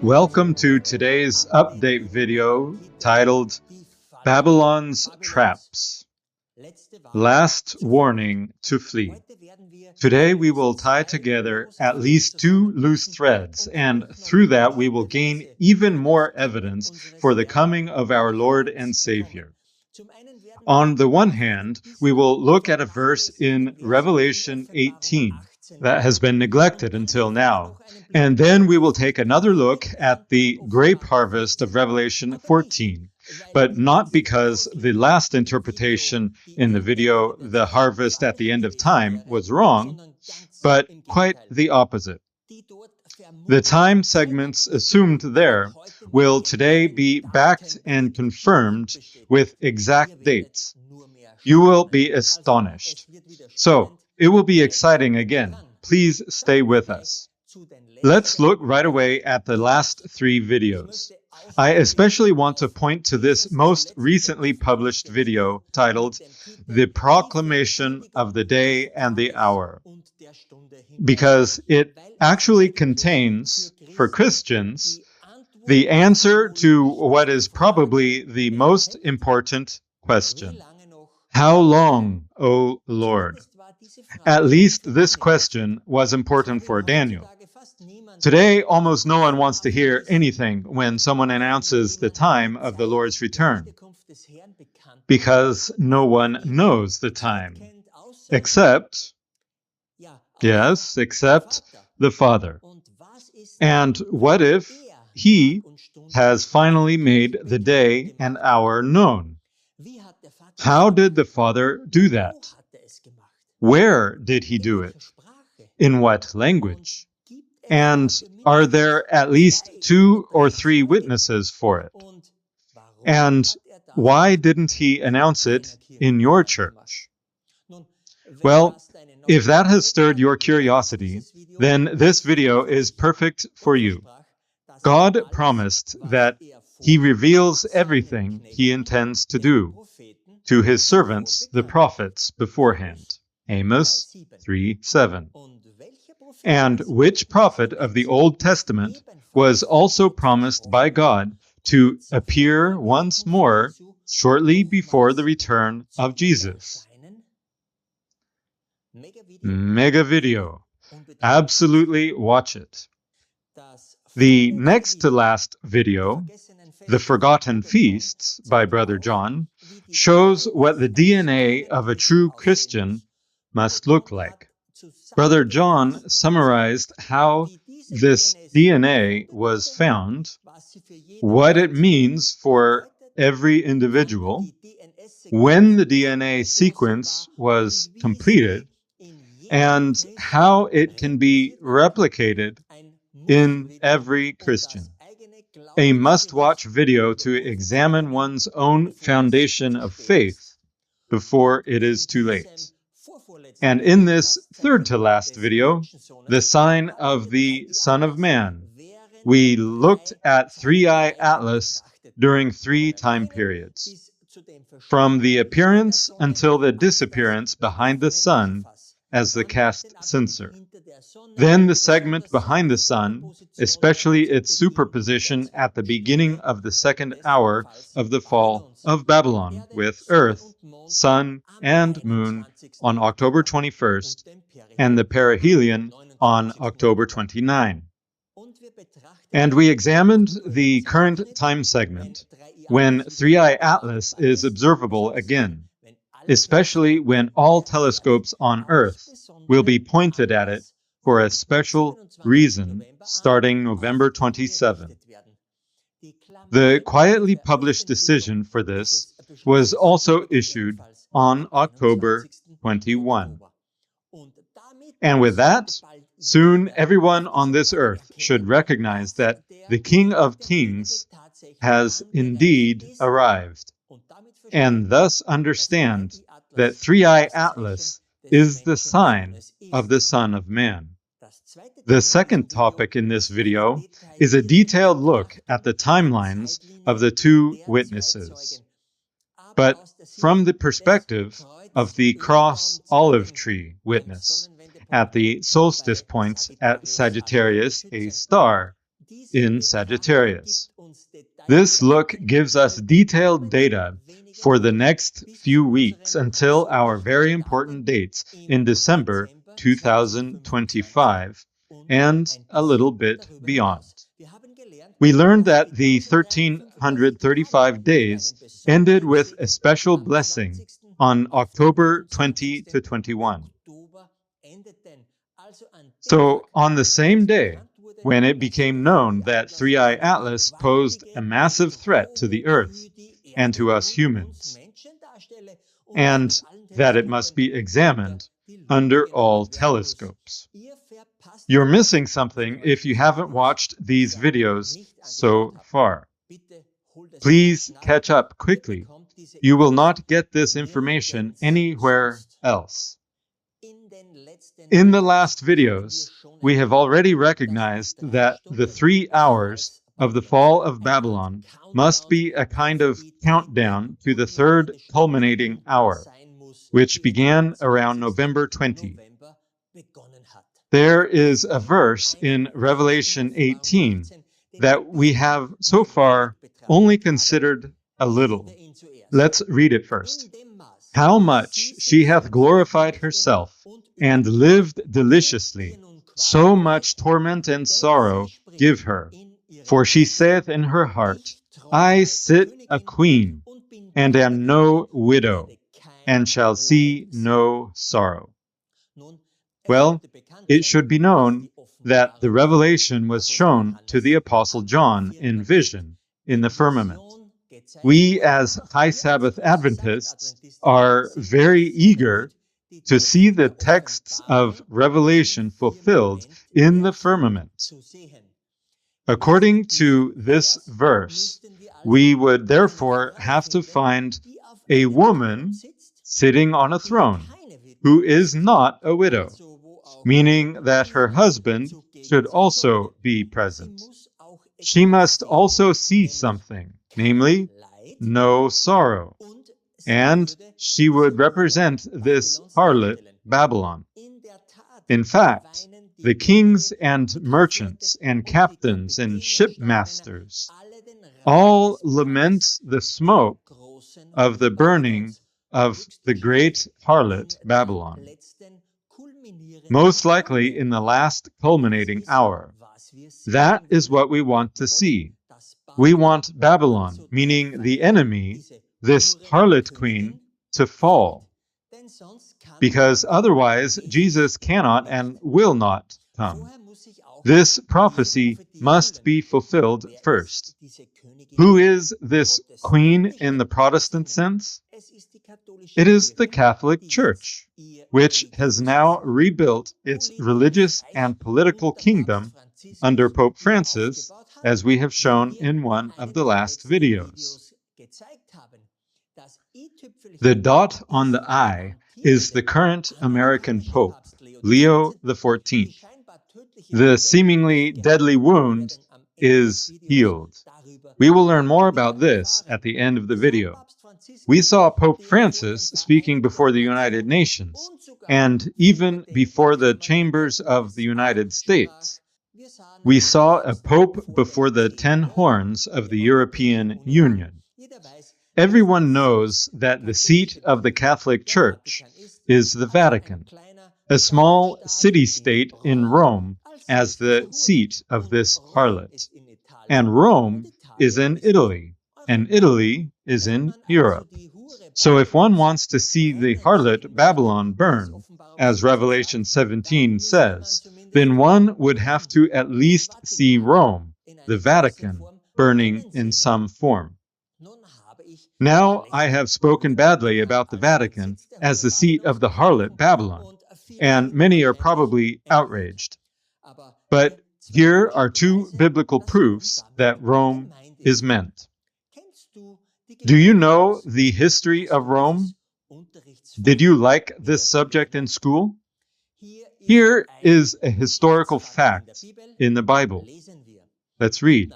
Welcome to today's update video titled Babylon's Traps. Last warning to flee. Today we will tie together at least two loose threads, and through that we will gain even more evidence for the coming of our Lord and Savior. On the one hand, we will look at a verse in Revelation 18 that has been neglected until now, and then we will take another look at the grape harvest of Revelation 14, but not because the last interpretation in the video, the harvest at the end of time, was wrong, but quite the opposite. The time segments assumed there will today be backed and confirmed with exact dates. You will be astonished. So, it will be exciting again. Please stay with us. Let's look right away at the last three videos. I especially want to point to this most recently published video titled The Proclamation of the Day and the Hour, because it actually contains, for Christians, the answer to what is probably the most important question. How long, O Lord? At least this question was important for Daniel. Today, almost no one wants to hear anything when someone announces the time of the Lord's return, because no one knows the time, except the Father. And what if He has finally made the day and hour known? How did the Father do that? Where did He do it? In what language? And are there at least 2 or 3 witnesses for it? And why didn't He announce it in your church? Well, if that has stirred your curiosity, then this video is perfect for you. God promised that He reveals everything He intends to do to His servants, the prophets, beforehand. Amos 3:7. And which prophet of the Old Testament was also promised by God to appear once more shortly before the return of Jesus? Mega video. Absolutely watch it. The next to last video, The Forgotten Feasts by Brother John, shows what the DNA of a true Christian must look like. Brother John summarized how this DNA was found, what it means for every individual, when the DNA sequence was completed, and how it can be replicated in every Christian. A must-watch video to examine one's own foundation of faith before it is too late. And in this third-to-last video, the sign of the Son of Man, we looked at Three-Eye Atlas during 3 time periods, from the appearance until the disappearance behind the sun as the cast censer. Then the segment behind the sun, especially its superposition at the beginning of the second hour of the fall of Babylon, with Earth, Sun, and Moon on October 21st, and the perihelion on October 29. And we examined the current time segment, when Three-Eye Atlas is observable again, especially when all telescopes on Earth will be pointed at it for a special reason starting November 27. The quietly published decision for this was also issued on October 21. And with that, soon everyone on this earth should recognize that the King of Kings has indeed arrived, and thus understand that Three-Eye Atlas is the sign of the Son of Man. The second topic in this video is a detailed look at the timelines of the 2 witnesses, but from the perspective of the cross olive tree witness at the solstice points at Sagittarius, a star, in Sagittarius. This look gives us detailed data for the next few weeks until our very important dates in December 2025 and a little bit beyond. We learned that the 1335 days ended with a special blessing on October 20 to 21. So on the same day, when it became known that Three-Eye Atlas posed a massive threat to the Earth and to us humans, and that it must be examined under all telescopes. You're missing something if you haven't watched these videos so far. Please catch up quickly. You will not get this information anywhere else. In the last videos, we have already recognized that the 3 hours of the fall of Babylon must be a kind of countdown to the third culminating hour, which began around November 20. There is a verse in Revelation 18 that we have so far only considered a little. Let's read it first. How much she hath glorified herself, and lived deliciously, so much torment and sorrow give her. For she saith in her heart, I sit a queen, and am no widow, and shall see no sorrow. Well, it should be known that the revelation was shown to the Apostle John in vision in the firmament. We, as High Sabbath Adventists, are very eager to see the texts of Revelation fulfilled in the firmament. According to this verse, we would therefore have to find a woman sitting on a throne who is not a widow, meaning that her husband should also be present. She must also see something, namely, no sorrow, and she would represent this harlot Babylon. In fact, the kings and merchants and captains and shipmasters all lament the smoke of the burning of the great harlot Babylon, most likely in the last culminating hour. That is what we want to see. We want Babylon, meaning the enemy, this harlot queen, to fall, because otherwise Jesus cannot and will not come. This prophecy must be fulfilled first. Who is this queen in the Protestant sense? It is the Catholic Church, which has now rebuilt its religious and political kingdom under Pope Francis, as we have shown in one of the last videos. The dot on the I is the current American Pope, Leo XIV. The seemingly deadly wound is healed. We will learn more about this at the end of the video. We saw Pope Francis speaking before the United Nations, and even before the chambers of the United States. We saw a Pope before the 10 horns of the European Union. Everyone knows that the seat of the Catholic Church is the Vatican, a small city-state in Rome as the seat of this harlot. And Rome is in Italy, and Italy is in Europe. So if one wants to see the harlot Babylon burn, as Revelation 17 says, then one would have to at least see Rome, the Vatican, burning in some form. Now I have spoken badly about the Vatican as the seat of the harlot Babylon, and many are probably outraged. But here are 2 biblical proofs that Rome is meant. Do you know the history of Rome? Did you like this subject in school? Here is a historical fact in the Bible. Let's read.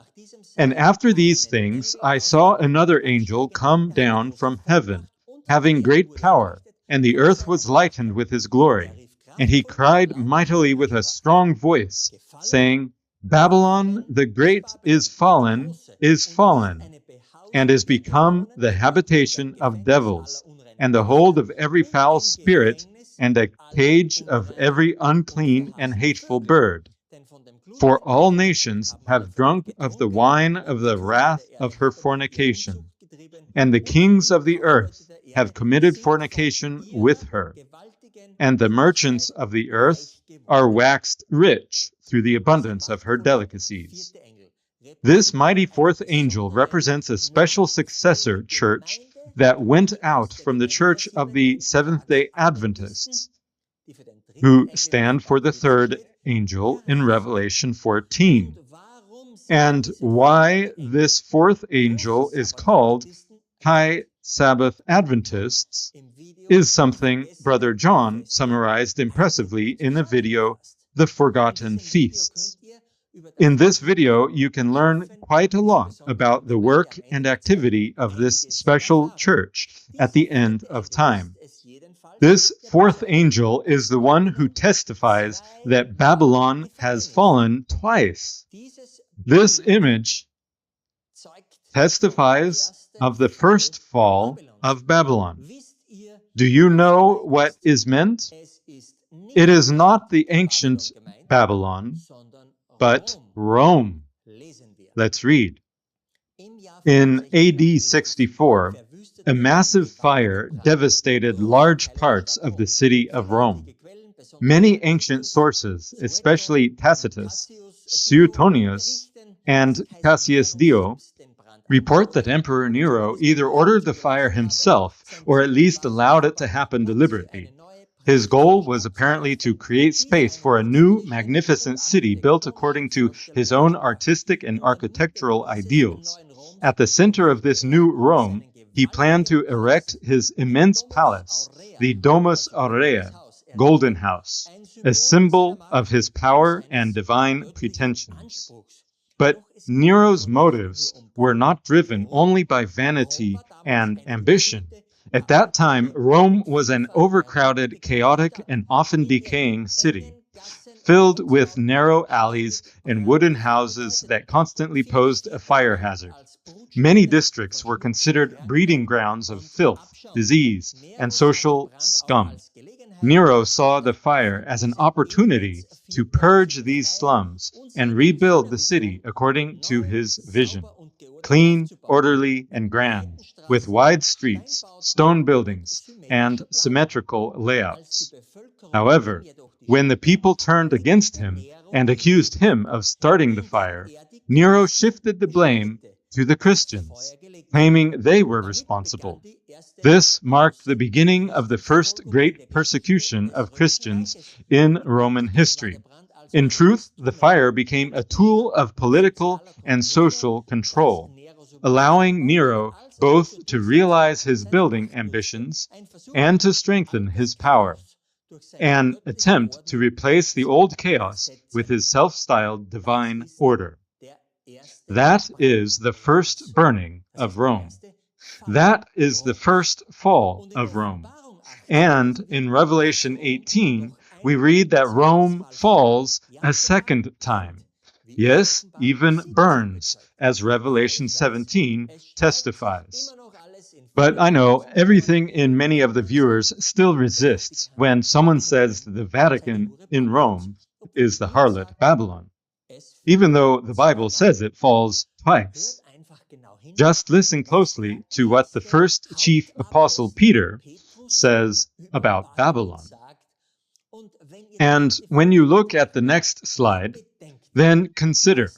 And after these things, I saw another angel come down from heaven, having great power, and the earth was lightened with his glory. And he cried mightily with a strong voice, saying, Babylon the Great is fallen, and is become the habitation of devils, and the hold of every foul spirit, and a cage of every unclean and hateful bird. For all nations have drunk of the wine of the wrath of her fornication, and the kings of the earth have committed fornication with her, and the merchants of the earth are waxed rich through the abundance of her delicacies. This mighty fourth angel represents a special successor church that went out from the church of the Seventh-day Adventists, who stand for the third angel in Revelation 14. And why this fourth angel is called High Sabbath Adventists is something Brother John summarized impressively in the video, The Forgotten Feasts. In this video, you can learn quite a lot about the work and activity of this special church at the end of time. This fourth angel is the one who testifies that Babylon has fallen twice. This image testifies of the first fall of Babylon. Do you know what is meant? It is not the ancient Babylon, but Rome. Let's read. In AD 64, a massive fire devastated large parts of the city of Rome. Many ancient sources, especially Tacitus, Suetonius, and Cassius Dio, report that Emperor Nero either ordered the fire himself or at least allowed it to happen deliberately. His goal was apparently to create space for a new, magnificent city built according to his own artistic and architectural ideals. At the center of this new Rome, he planned to erect his immense palace, the Domus Aurea, Golden House, a symbol of his power and divine pretensions. But Nero's motives were not driven only by vanity and ambition. At that time, Rome was an overcrowded, chaotic, and often decaying city, filled with narrow alleys and wooden houses that constantly posed a fire hazard. Many districts were considered breeding grounds of filth, disease, and social scum. Nero saw the fire as an opportunity to purge these slums and rebuild the city according to his vision. Clean, orderly, and grand, with wide streets, stone buildings, and symmetrical layouts. However, when the people turned against him and accused him of starting the fire, Nero shifted the blame to the Christians, claiming they were responsible. This marked the beginning of the first great persecution of Christians in Roman history. In truth, the fire became a tool of political and social control, allowing Nero both to realize his building ambitions and to strengthen his power, an attempt to replace the old chaos with his self-styled divine order. That is the first burning of Rome. That is the first fall of Rome. And in Revelation 18, we read that Rome falls a second time. Yes, even burns, as Revelation 17 testifies. But I know everything in many of the viewers still resists when someone says the Vatican in Rome is the harlot Babylon, even though the Bible says it falls twice. Just listen closely to what the first chief apostle Peter says about Babylon. And when you look at the next slide, then consider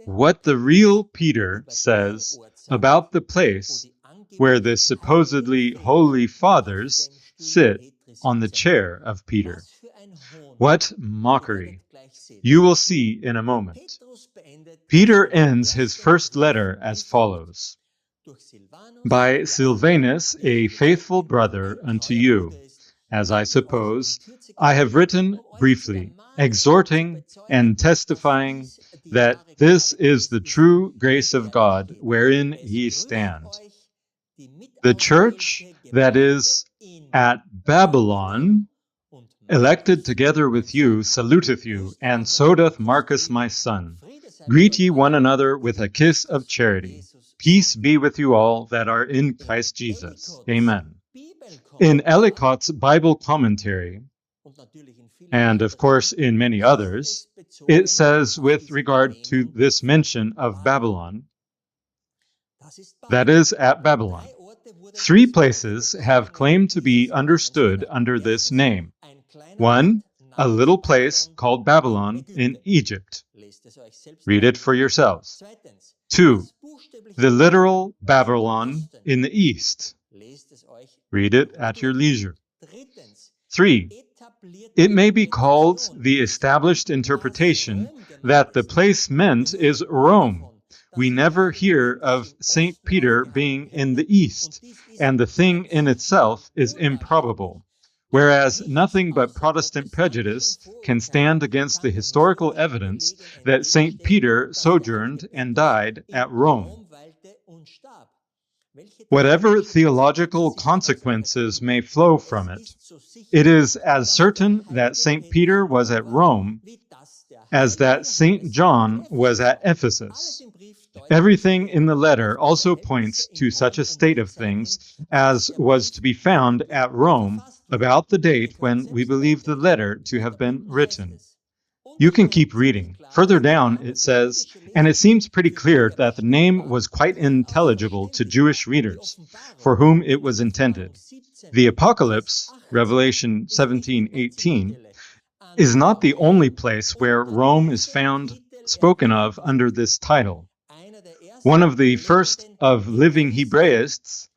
what the real Peter says about the place where the supposedly holy fathers sit on the chair of Peter. What mockery! You will see in a moment. Peter ends his first letter as follows: By Silvanus, a faithful brother unto you, as I suppose, I have written briefly, exhorting and testifying that this is the true grace of God wherein ye stand. The church that is at Babylon elected together with you, saluteth you, and so doth Marcus my son. Greet ye one another with a kiss of charity. Peace be with you all that are in Christ Jesus. Amen. In Ellicott's Bible commentary, and of course in many others, it says with regard to this mention of Babylon, that is at Babylon. 3 places have claimed to be understood under this name. 1, a little place called Babylon in Egypt. Read it for yourselves. 2, the literal Babylon in the east. Read it at your leisure. 3, it may be called the established interpretation that the place meant is Rome. We never hear of St. Peter being in the east, and the thing in itself is improbable, whereas nothing but Protestant prejudice can stand against the historical evidence that St. Peter sojourned and died at Rome. Whatever theological consequences may flow from it, it is as certain that St. Peter was at Rome as that St. John was at Ephesus. Everything in the letter also points to such a state of things as was to be found at Rome about the date when we believe the letter to have been written. You can keep reading. Further down it says, and it seems pretty clear that the name was quite intelligible to Jewish readers, for whom it was intended. The Apocalypse, Revelation 17:18, is not the only place where Rome is found spoken of under this title. One of the first of living Hebraists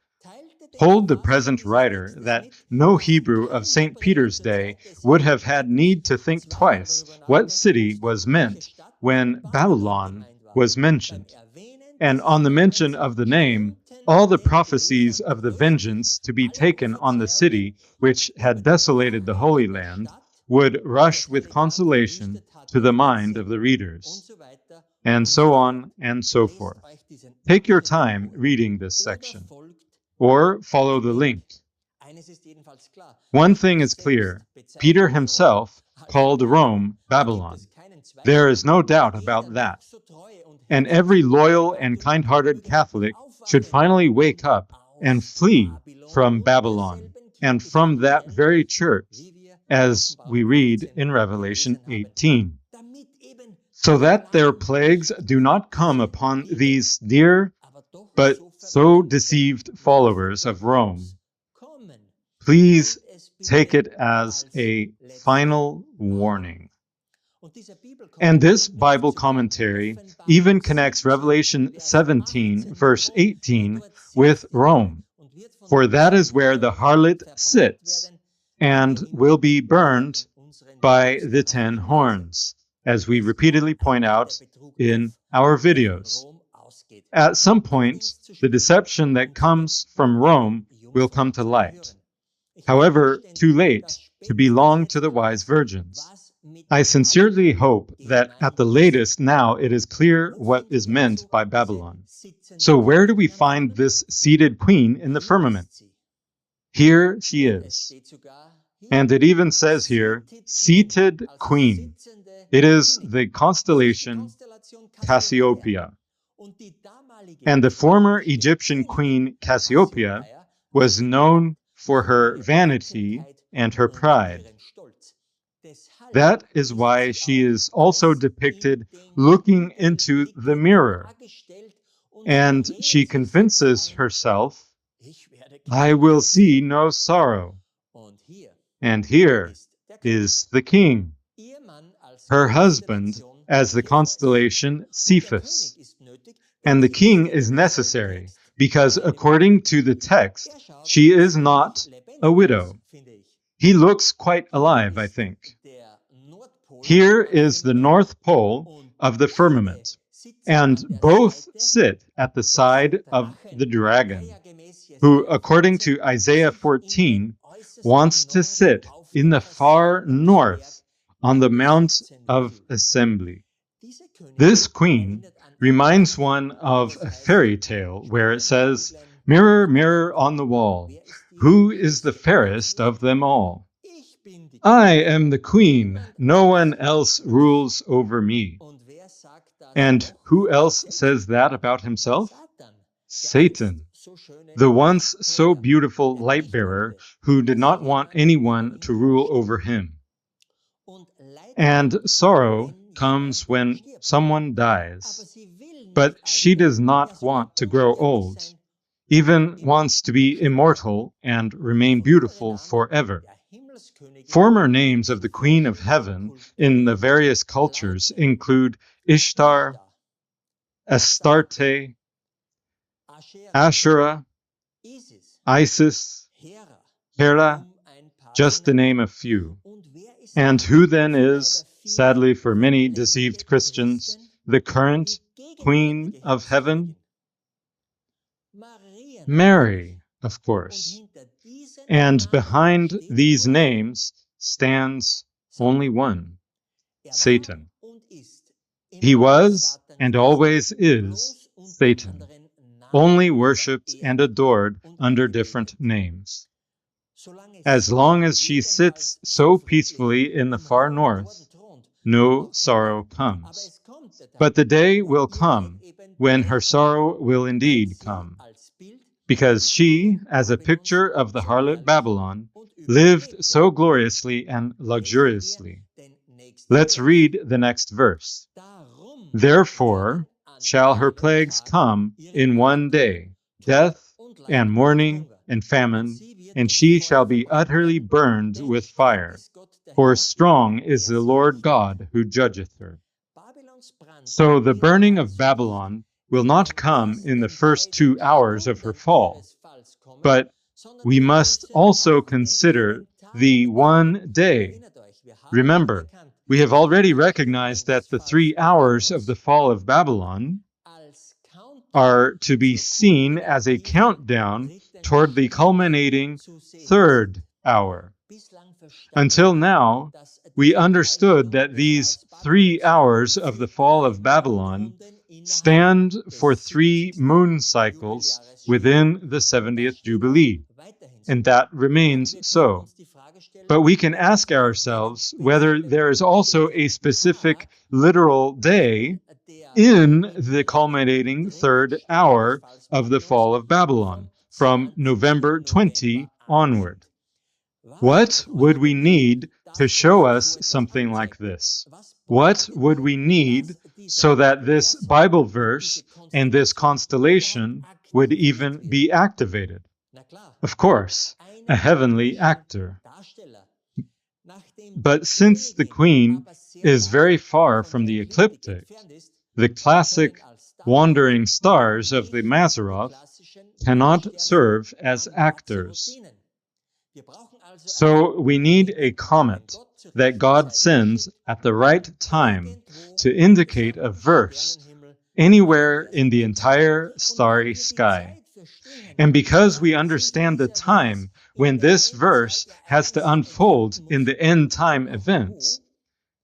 told the present writer that no Hebrew of St. Peter's day would have had need to think twice what city was meant when Babylon was mentioned. And on the mention of the name, all the prophecies of the vengeance to be taken on the city which had desolated the Holy Land would rush with consolation to the mind of the readers, and so on and so forth. Take your time reading this section, or follow the link. One thing is clear. Peter himself called Rome Babylon. There is no doubt about that. And every loyal and kind-hearted Catholic should finally wake up and flee from Babylon and from that very church, as we read in Revelation 18, so that their plagues do not come upon these dear but so deceived followers of Rome. Please take it as a final warning. And this Bible commentary even connects Revelation 17, verse 18, with Rome, for that is where the harlot sits and will be burned by the 10 horns, as we repeatedly point out in our videos. At some point, the deception that comes from Rome will come to light. However, too late to belong to the wise virgins. I sincerely hope that at the latest now it is clear what is meant by Babylon. So where do we find this seated queen in the firmament? Here she is. And it even says here, seated queen. It is the constellation Cassiopeia. And the former Egyptian queen Cassiopeia was known for her vanity and her pride. That is why she is also depicted looking into the mirror. And she convinces herself, I will see no sorrow. And here is the king, her husband as the constellation Cephas. And the king is necessary because according to the text, she is not a widow. He looks quite alive, I think. Here is the North Pole of the firmament, and both sit at the side of the dragon, who, according to Isaiah 14, wants to sit in the far north on the Mount of Assembly. This queen reminds one of a fairy tale where it says, "Mirror, mirror on the wall, who is the fairest of them all?" I am the queen. No one else rules over me. And who else says that about himself? Satan, the once so beautiful light bearer who did not want anyone to rule over him. And sorrow comes when someone dies, but she does not want to grow old, even wants to be immortal and remain beautiful forever. Former names of the Queen of Heaven in the various cultures include Ishtar, Astarte, Asherah, Isis, Hera, just to name a few. And who then is, sadly for many deceived Christians, the current Queen of Heaven? Mary, of course. And behind these names stands only one, Satan. He was and always is Satan, only worshipped and adored under different names. As long as she sits so peacefully in the far north, no sorrow comes. But the day will come when her sorrow will indeed come, because she, as a picture of the harlot Babylon, lived so gloriously and luxuriously. Let's read the next verse. Therefore shall her plagues come in one day, death and mourning and famine, and she shall be utterly burned with fire. For strong is the Lord God who judgeth her. So the burning of Babylon will not come in the first 2 hours of her fall, but we must also consider the one day. Remember, we have already recognized that the 3 hours of the fall of Babylon are to be seen as a countdown toward the culminating 3rd hour. Until now, we understood that these 3 hours of the fall of Babylon stand for 3 moon cycles within the 70th Jubilee, and that remains so. But we can ask ourselves whether there is also a specific literal day in the culminating 3rd hour of the fall of Babylon, from November 20 onward. What would we need to show us something like this? What would we need so that this Bible verse and this constellation would even be activated? Of course, a heavenly actor. But since the Queen is very far from the ecliptic, the classic wandering stars of the Mazzaroth cannot serve as actors. So we need a comet that God sends at the right time to indicate a verse anywhere in the entire starry sky. And because we understand the time when this verse has to unfold in the end time events,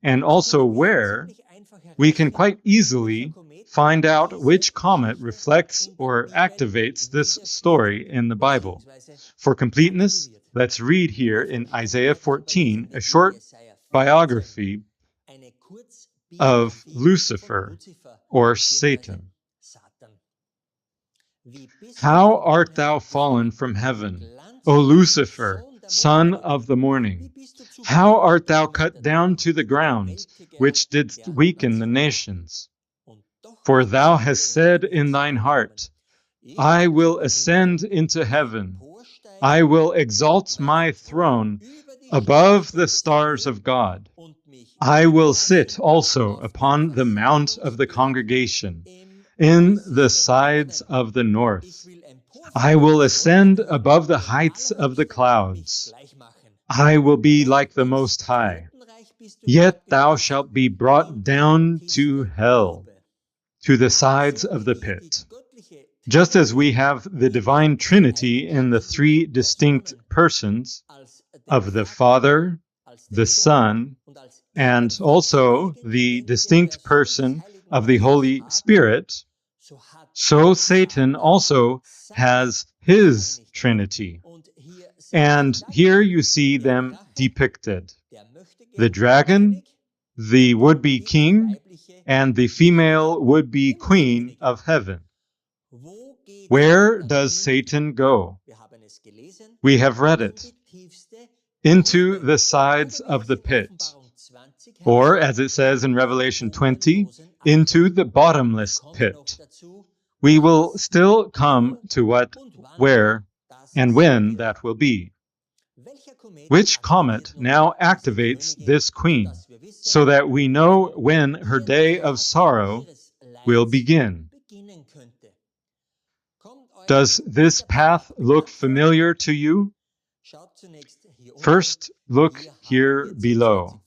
and also where, we can quite easily find out which comet reflects or activates this story in the Bible. For completeness, let's read here in Isaiah 14 a short biography of Lucifer, or Satan. How art thou fallen from heaven, O Lucifer, son of the morning? How art thou cut down to the ground, which didst weaken the nations? For thou hast said in thine heart, I will ascend into heaven. I will exalt my throne above the stars of God. I will sit also upon the mount of the congregation, in the sides of the north. I will ascend above the heights of the clouds. I will be like the Most High. Yet thou shalt be brought down to hell, to the sides of the pit. Just as we have the divine Trinity in the 3 distinct persons of the Father, the Son, and also the distinct person of the Holy Spirit, so Satan also has his Trinity. And here you see them depicted. the dragon, the would-be king, and the female would-be queen of heaven. Where does Satan go? We have read it. Into the sides of the pit. Or, as it says in Revelation 20, into the bottomless pit. We will still come to what, where, and when that will be. Which comet now activates this queen, so that we know when her day of sorrow will begin? Does this path look familiar to you? First, look here below.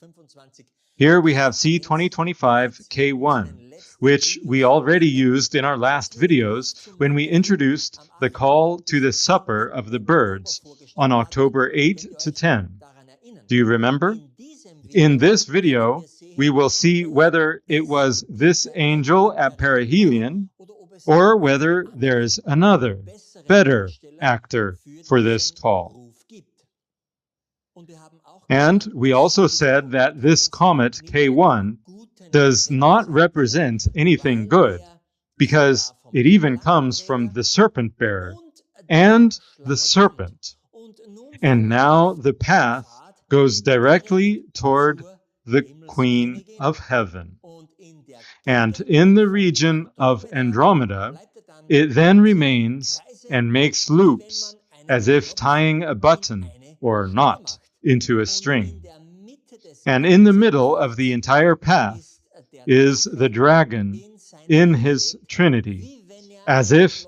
Here we have C2025K1, which we already used in our last videos when we introduced the call to the supper of the birds on October 8 to 10. Do you remember? In this video, we will see whether it was this angel at perihelion or whether there is another, better actor for this call. And we also said that this comet K1 does not represent anything good, because it even comes from the serpent bearer and the serpent. And now the path goes directly toward the Queen of Heaven. And in the region of Andromeda, it then remains and makes loops as if tying a button or knot into a string. And in the middle of the entire path is the dragon in his trinity, as if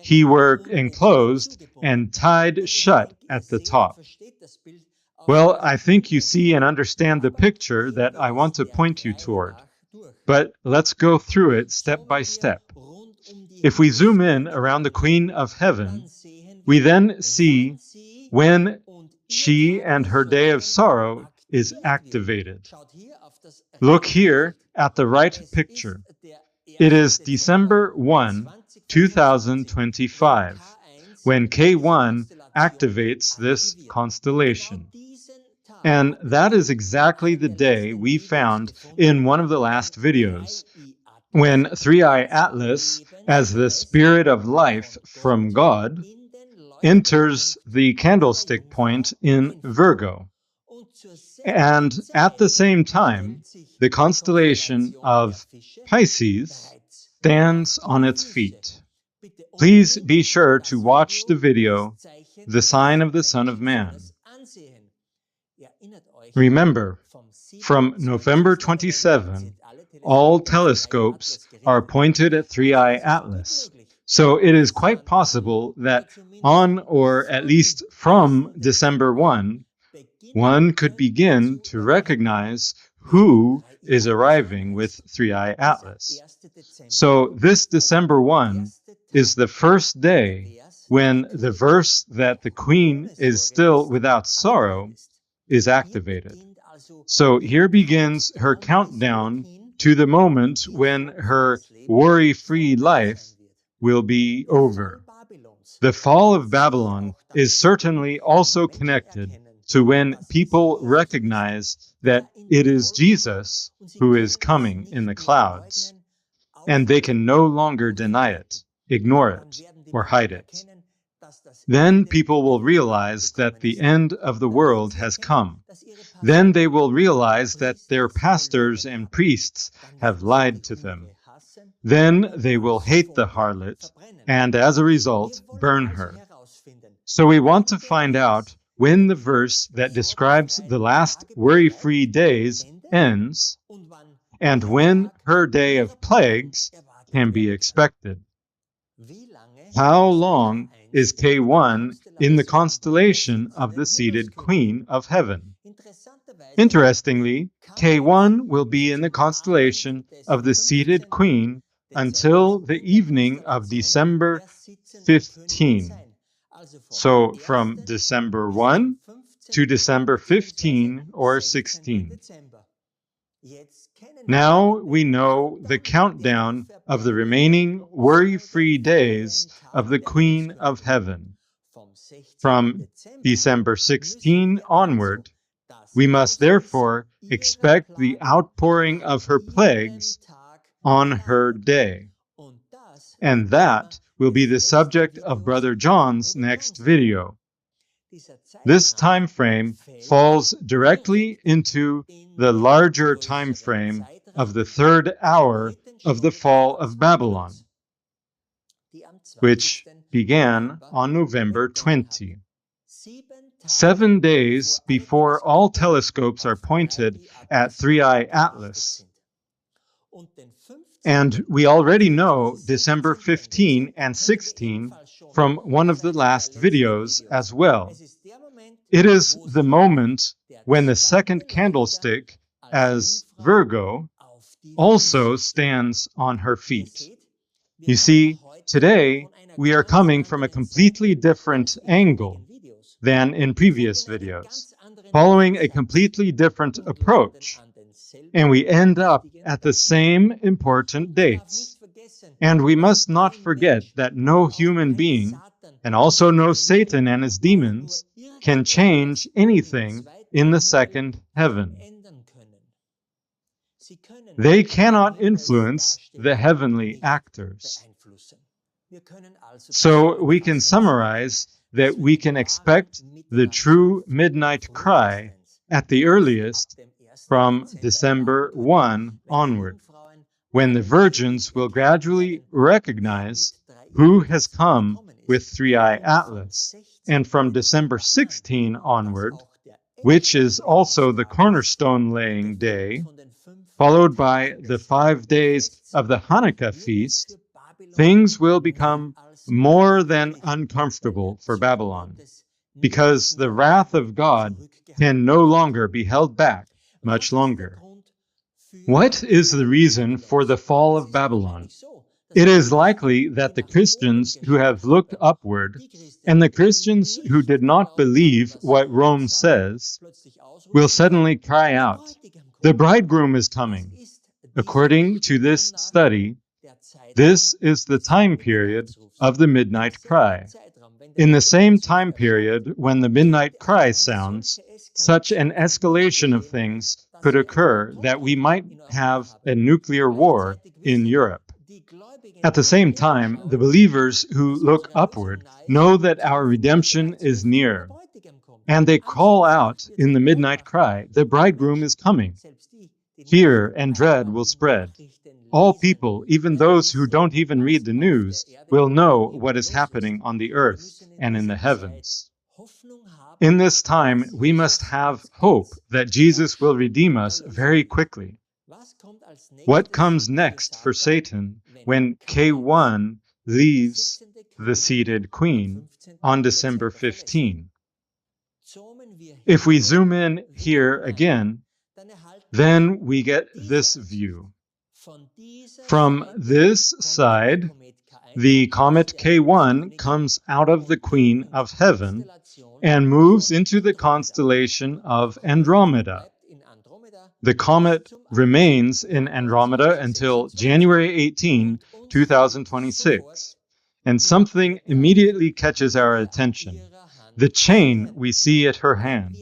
he were enclosed and tied shut at the top. Well, I think you see and understand the picture that I want to point you toward. But let's go through it step by step. If we zoom in around the Queen of Heaven, we then see when she and her day of sorrow is activated. Look here at the right picture. It is December 1, 2025, when K1 activates this constellation. And that is exactly the day we found in one of the last videos, when Three-Eye Atlas, as the spirit of life from God, enters the candlestick point in Virgo. And at the same time, the constellation of Pisces stands on its feet. Please be sure to watch the video, The Sign of the Son of Man. Remember, from November 27, all telescopes are pointed at Three-Eye Atlas. So it is quite possible that on or at least from December 1, one could begin to recognize who is arriving with Three-Eye Atlas. So this December 1 is the first day when the verse that the Queen is still without sorrow is activated. So here begins her countdown to the moment when her worry-free life will be over. The fall of Babylon is certainly also connected to when people recognize that it is Jesus who is coming in the clouds, and they can no longer deny it, ignore it, or hide it. Then people will realize that the end of the world has come. Then they will realize that their pastors and priests have lied to them. Then they will hate the harlot, and as a result, burn her. So we want to find out when the verse that describes the last worry-free days ends, and when her day of plagues can be expected. How long is K1 in the constellation of the seated Queen of Heaven? Interestingly, K1 will be in the constellation of the seated Queen until the evening of December 15. So from December 1 to December 15 or 16. Now we know the countdown of the remaining worry-free days of the Queen of Heaven. From December 16 onward, We must therefore expect the outpouring of her plagues on her day. And that will be the subject of Brother John's next video. This time frame falls directly into the larger time frame of the third hour of the fall of Babylon, which began on November 20. 7 days before all telescopes are pointed at Three-Eye Atlas. And we already know December 15 and 16 from one of the last videos as well. It is the moment when the second candlestick, as Virgo, also stands on her feet. You see, today we are coming from a completely different angle than in previous videos, following a completely different approach, and we end up at the same important dates. And we must not forget that no human being, and also no Satan and his demons, can change anything in the second heaven. They cannot influence the heavenly actors. So we can summarize that we can expect the true midnight cry at the earliest from December 1 onward, when the virgins will gradually recognize who has come with Three-Eye Atlas, and from December 16 onward, which is also the cornerstone laying day, followed by the 5 days of the Hanukkah feast, things will become more than uncomfortable for Babylon, because the wrath of God can no longer be held back much longer. What is the reason for the fall of Babylon? It is likely that the Christians who have looked upward and the Christians who did not believe what Rome says will suddenly cry out, "The bridegroom is coming." According to this study, this is the time period of the midnight cry. In the same time period when the midnight cry sounds, such an escalation of things could occur that we might have a nuclear war in Europe. At the same time, the believers who look upward know that our redemption is near, and they call out in the midnight cry, "The bridegroom is coming." Fear and dread will spread. All people, even those who don't even read the news, will know what is happening on the earth and in the heavens. In this time, we must have hope that Jesus will redeem us very quickly. What comes next for Satan when K1 leaves the seated queen on December 15? If we zoom in here again, then we get this view. From this side, the comet K1 comes out of the Queen of Heaven and moves into the constellation of Andromeda. The comet remains in Andromeda until January 18, 2026, and something immediately catches our attention: the chain we see at her hand.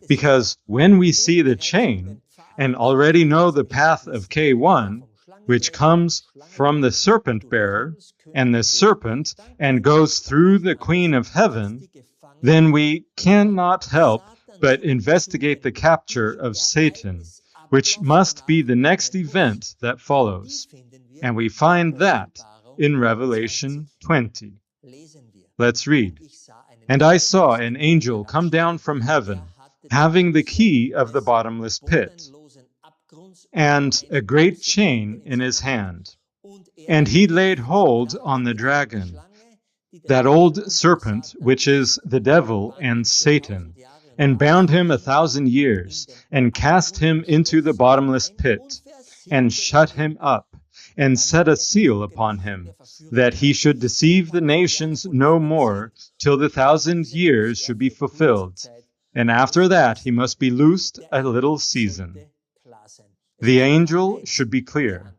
Because when we see the chain, and already know the path of K1, which comes from the serpent bearer, and the serpent, and goes through the Queen of Heaven, then we cannot help but investigate the capture of Satan, which must be the next event that follows. And we find that in Revelation 20. Let's read. "And I saw an angel come down from heaven, having the key of the bottomless pit, and a great chain in his hand. And he laid hold on the dragon, that old serpent, which is the devil and Satan, and bound him 1,000 years, and cast him into the bottomless pit, and shut him up, and set a seal upon him, that he should deceive the nations no more, till the 1,000 years should be fulfilled. And after that he must be loosed a little season." The angel should be clear.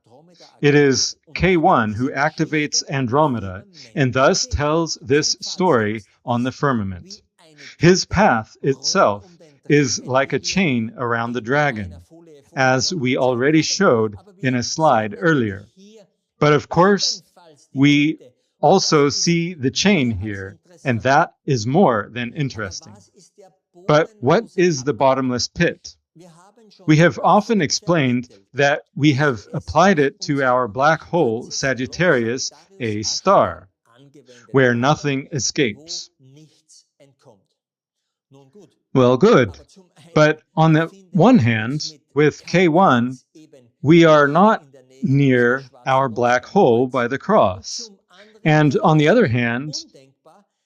It is K1 who activates Andromeda, and thus tells this story on the firmament. His path itself is like a chain around the dragon, as we already showed in a slide earlier. But of course, we also see the chain here, and that is more than interesting. But what is the bottomless pit? We have often explained that we have applied it to our black hole Sagittarius, a star, where nothing escapes. Well, good. But on the one hand, with K1, we are not near our black hole by the cross. And on the other hand,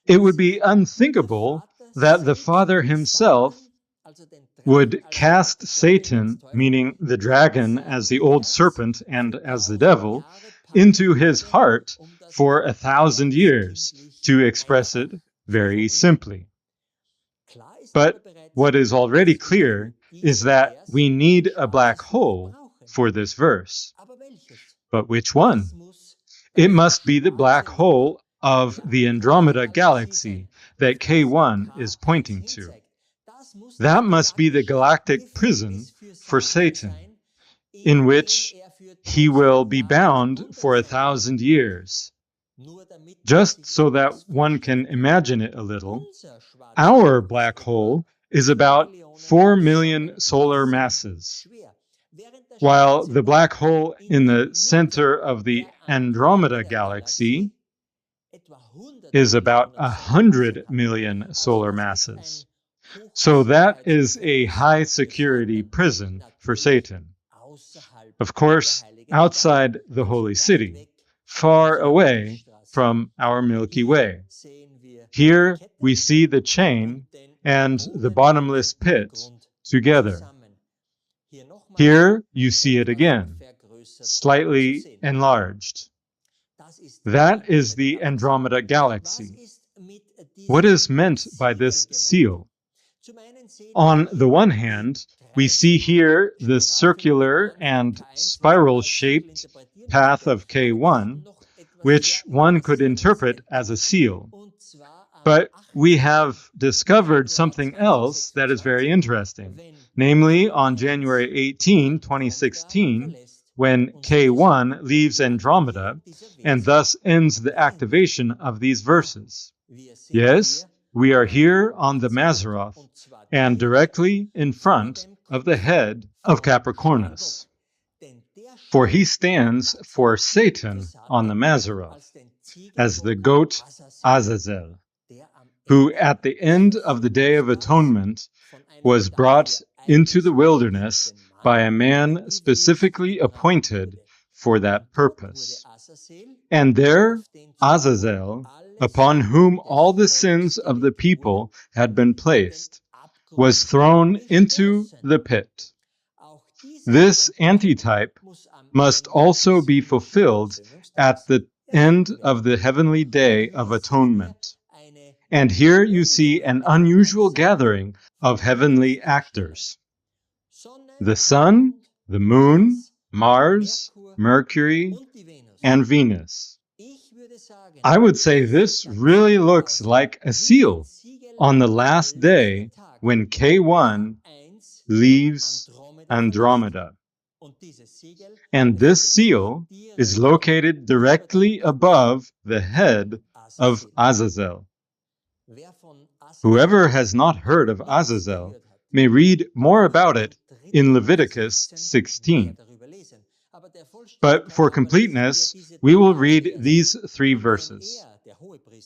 it would be unthinkable that the Father himself would cast Satan, meaning the dragon as the old serpent and as the devil, into his heart for 1,000 years, to express it very simply. But what is already clear is that we need a black hole for this verse. But which one? It must be the black hole of the Andromeda galaxy that K1 is pointing to. That must be the galactic prison for Satan, in which he will be bound for 1,000 years. Just so that one can imagine it a little, our black hole is about 4 million solar masses, while the black hole in the center of the Andromeda galaxy is about 100 million solar masses. So that is a high security prison for Satan. Of course, outside the holy city, far away from our Milky Way. Here we see the chain and the bottomless pit together. Here you see it again, slightly enlarged. That is the Andromeda galaxy. What is meant by this seal? On the one hand, we see here the circular and spiral-shaped path of K1, which one could interpret as a seal. But we have discovered something else that is very interesting. Namely, on January 18, 2016, when K1 leaves Andromeda and thus ends the activation of these verses. Yes, we are here on the Mazzaroth and directly in front of the head of Capricornus. For he stands for Satan on the Mazzaroth as the goat Azazel, who at the end of the Day of Atonement was brought into the wilderness by a man specifically appointed for that purpose. And there Azazel, upon whom all the sins of the people had been placed, was thrown into the pit. This antitype must also be fulfilled at the end of the heavenly Day of Atonement. And here you see an unusual gathering of heavenly actors. The sun, the moon, Mars, Mercury, and Venus. I would say this really looks like a seal on the last day when K1 leaves Andromeda. And this seal is located directly above the head of Azazel. Whoever has not heard of Azazel may read more about it in Leviticus 16. But for completeness, we will read these 3 verses.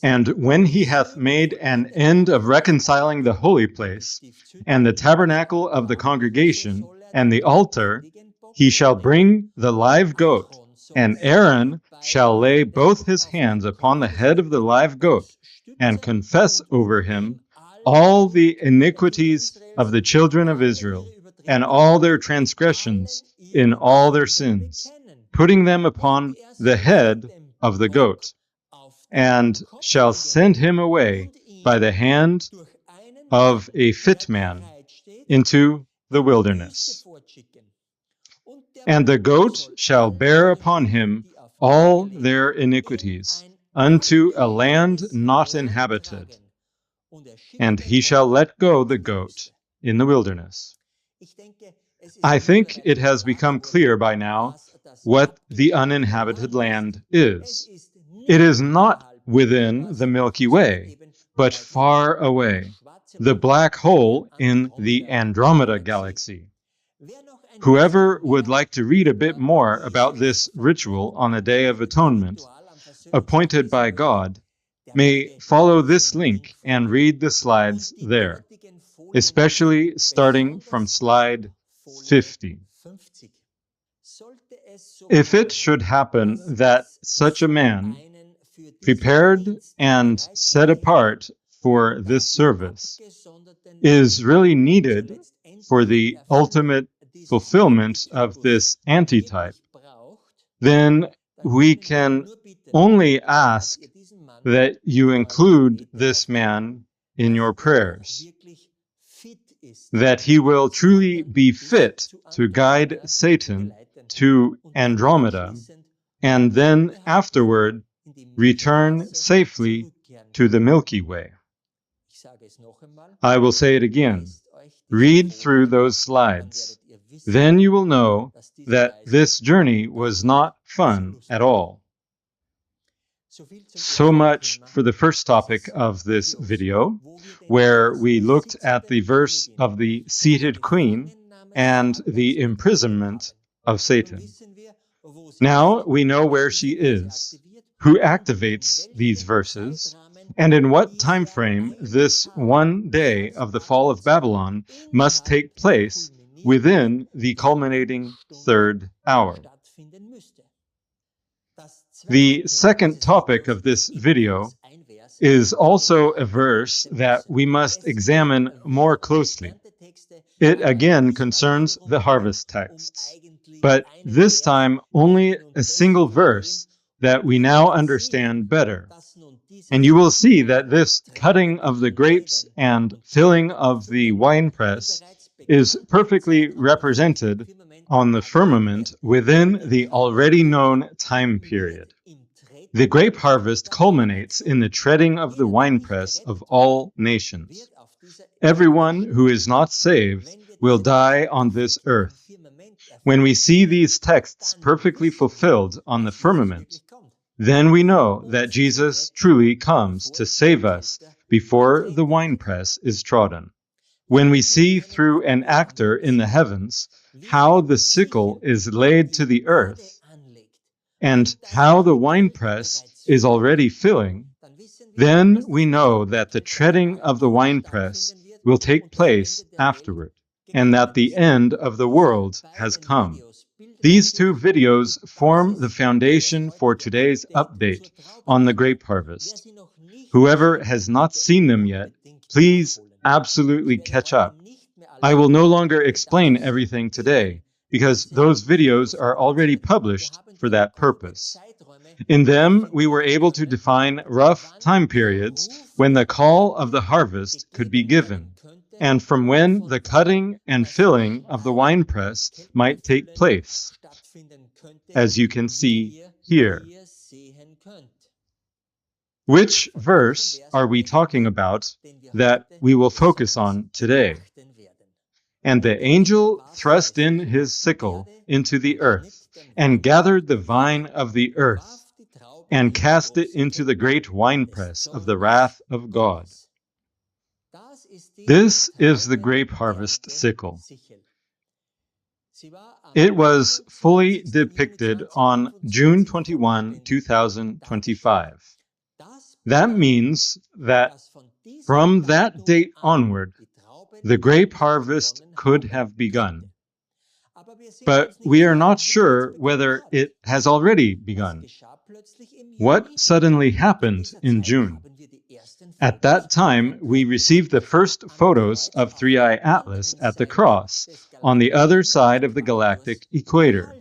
And when he hath made an end of reconciling the holy place, and the tabernacle of the congregation, and the altar, he shall bring the live goat, and Aaron shall lay both his hands upon the head of the live goat, and confess over him all the iniquities of the children of Israel, and all their transgressions in all their sins, putting them upon the head of the goat, and shall send him away by the hand of a fit man into the wilderness. And the goat shall bear upon him all their iniquities unto a land not inhabited. And he shall let go the goat, in the wilderness. I think it has become clear by now what the uninhabited land is. It is not within the Milky Way, but far away, the black hole in the Andromeda galaxy. Whoever would like to read a bit more about this ritual on the Day of Atonement, appointed by God, may follow this link and read the slides there, especially starting from slide 50. If it should happen that such a man, prepared and set apart for this service, is really needed for the ultimate fulfillment of this antitype, then we can only ask that you include this man in your prayers, that he will truly be fit to guide Satan to Andromeda, and then afterward return safely to the Milky Way. I will say it again. Read through those slides. Then you will know that this journey was not fun at all. So much for the first topic of this video, where we looked at the verse of the seated queen and the imprisonment of Satan. Now we know where she is, who activates these verses, and in what time frame this one day of the fall of Babylon must take place within the culminating third hour. The second topic of this video is also a verse that we must examine more closely. It again concerns the harvest texts, but this time only a single verse that we now understand better. And you will see that this cutting of the grapes and filling of the winepress is perfectly represented on the firmament within the already known time period. The grape harvest culminates in the treading of the winepress of all nations. Everyone who is not saved will die on this earth. When we see these texts perfectly fulfilled on the firmament, then we know that Jesus truly comes to save us before the winepress is trodden. When we see through an actor in the heavens how the sickle is laid to the earth, and how the winepress is already filling, then we know that the treading of the winepress will take place afterward, and that the end of the world has come. These two videos form the foundation for today's update on the grape harvest. Whoever has not seen them yet, please absolutely catch up. I will no longer explain everything today, because those videos are already published for that purpose. In them, we were able to define rough time periods when the call of the harvest could be given, and from when the cutting and filling of the winepress might take place, as you can see here. Which verse are we talking about that we will focus on today? And the angel thrust in his sickle into the earth, and gathered the vine of the earth, and cast it into the great winepress of the wrath of God. This is the grape harvest sickle. It was fully depicted on June 21, 2025. That means that from that date onward, the grape harvest could have begun. But we are not sure whether it has already begun. What suddenly happened in June? At that time, we received the first photos of Three-Eye Atlas at the cross on the other side of the galactic equator.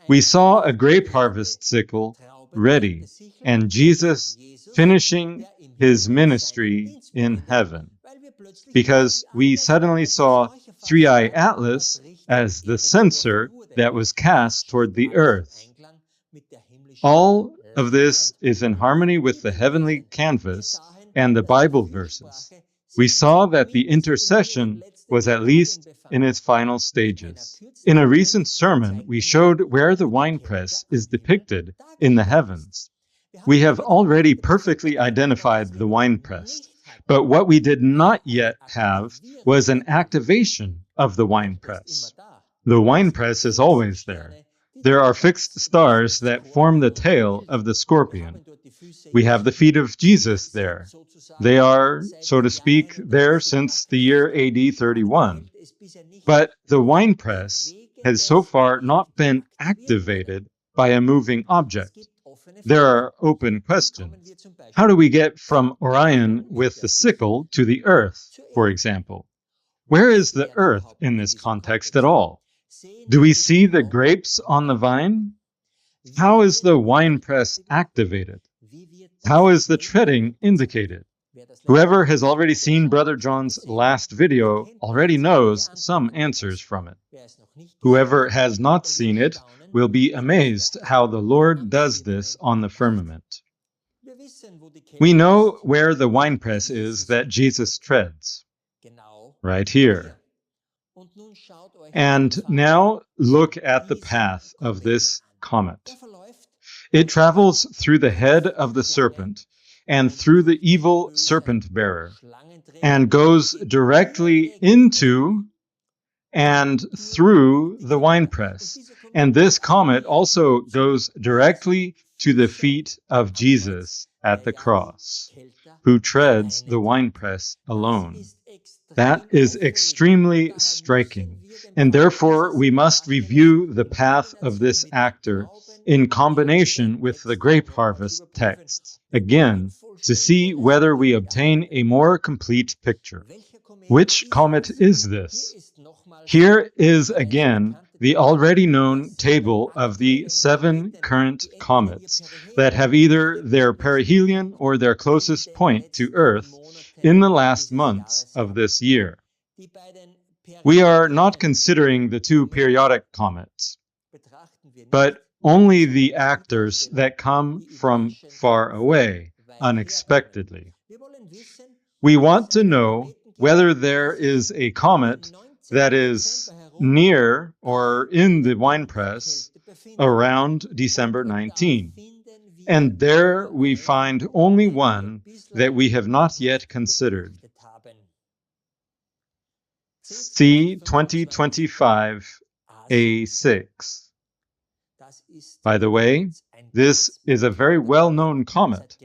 We saw a grape harvest sickle ready, and Jesus finishing his ministry in heaven, because we suddenly saw Three-Eye Atlas as the censer that was cast toward the earth. All of this is in harmony with the heavenly canvas and the Bible verses. We saw that the intercession was at least in its final stages. In a recent sermon, we showed where the winepress is depicted in the heavens. We have already perfectly identified the winepress, but what we did not yet have was an activation of the winepress. The winepress is always there. There are fixed stars that form the tail of the scorpion. We have the feet of Jesus there. They are, so to speak, there since the year AD 31. But the winepress has so far not been activated by a moving object. There are open questions. How do we get from Orion with the sickle to the earth, for example? Where is the earth in this context at all? Do we see the grapes on the vine? How is the winepress activated? How is the treading indicated? Whoever has already seen Brother John's last video already knows some answers from it. Whoever has not seen it will be amazed how the Lord does this on the firmament. We know where the winepress is that Jesus treads, right here. And now look at the path of this comet. It travels through the head of the serpent and through the evil serpent bearer and goes directly into and through the winepress. And this comet also goes directly to the feet of Jesus at the cross, who treads the winepress alone. That is extremely striking, and therefore we must review the path of this actor in combination with the grape harvest texts, again, to see whether we obtain a more complete picture. Which comet is this? Here is again the already known table of the 7 current comets that have either their perihelion or their closest point to Earth in the last months of this year. We are not considering the 2 periodic comets, but only the actors that come from far away, unexpectedly. We want to know whether there is a comet that is near or in the winepress around December 19. And there we find only one that we have not yet considered. C 2025 A6. By the way, this is a very well-known comet,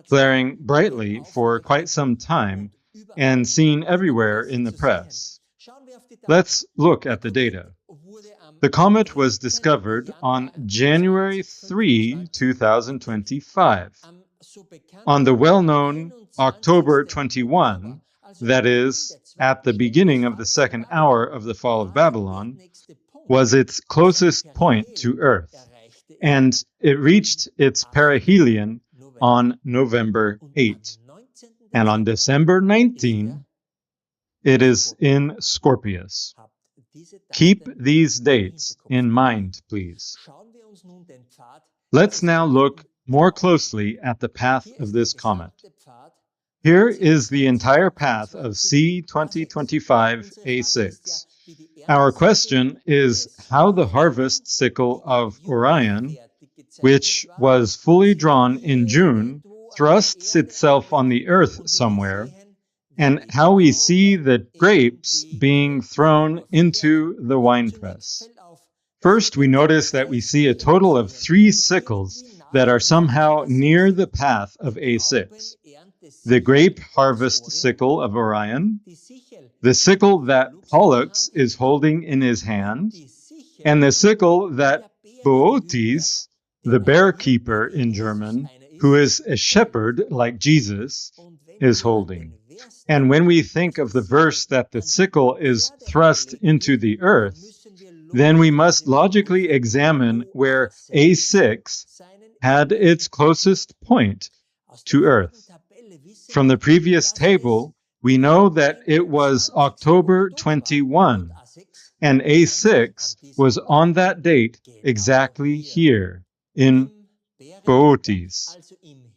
flaring brightly for quite some time and seen everywhere in the press. Let's look at the data. The comet was discovered on January 3, 2025. On the well-known October 21, that is, at the beginning of the second hour of the fall of Babylon, was its closest point to Earth, and it reached its perihelion on November 8. And on December 19, it is in Scorpius. Keep these dates in mind, please. Let's now look more closely at the path of this comet. Here is the entire path of C 2025 A6. Our question is how the harvest sickle of Orion, which was fully drawn in June, thrusts itself on the earth somewhere, and how we see the grapes being thrown into the winepress. First, we notice that we see a total of 3 sickles that are somehow near the path of A6. The grape harvest sickle of Orion, the sickle that Pollux is holding in his hand, and the sickle that Bootes, the bear keeper in German, who is a shepherd like Jesus, is holding. And when we think of the verse that the sickle is thrust into the earth, then we must logically examine where A6 had its closest point to earth. From the previous table, we know that it was October 21, and A6 was on that date exactly here in Bootes.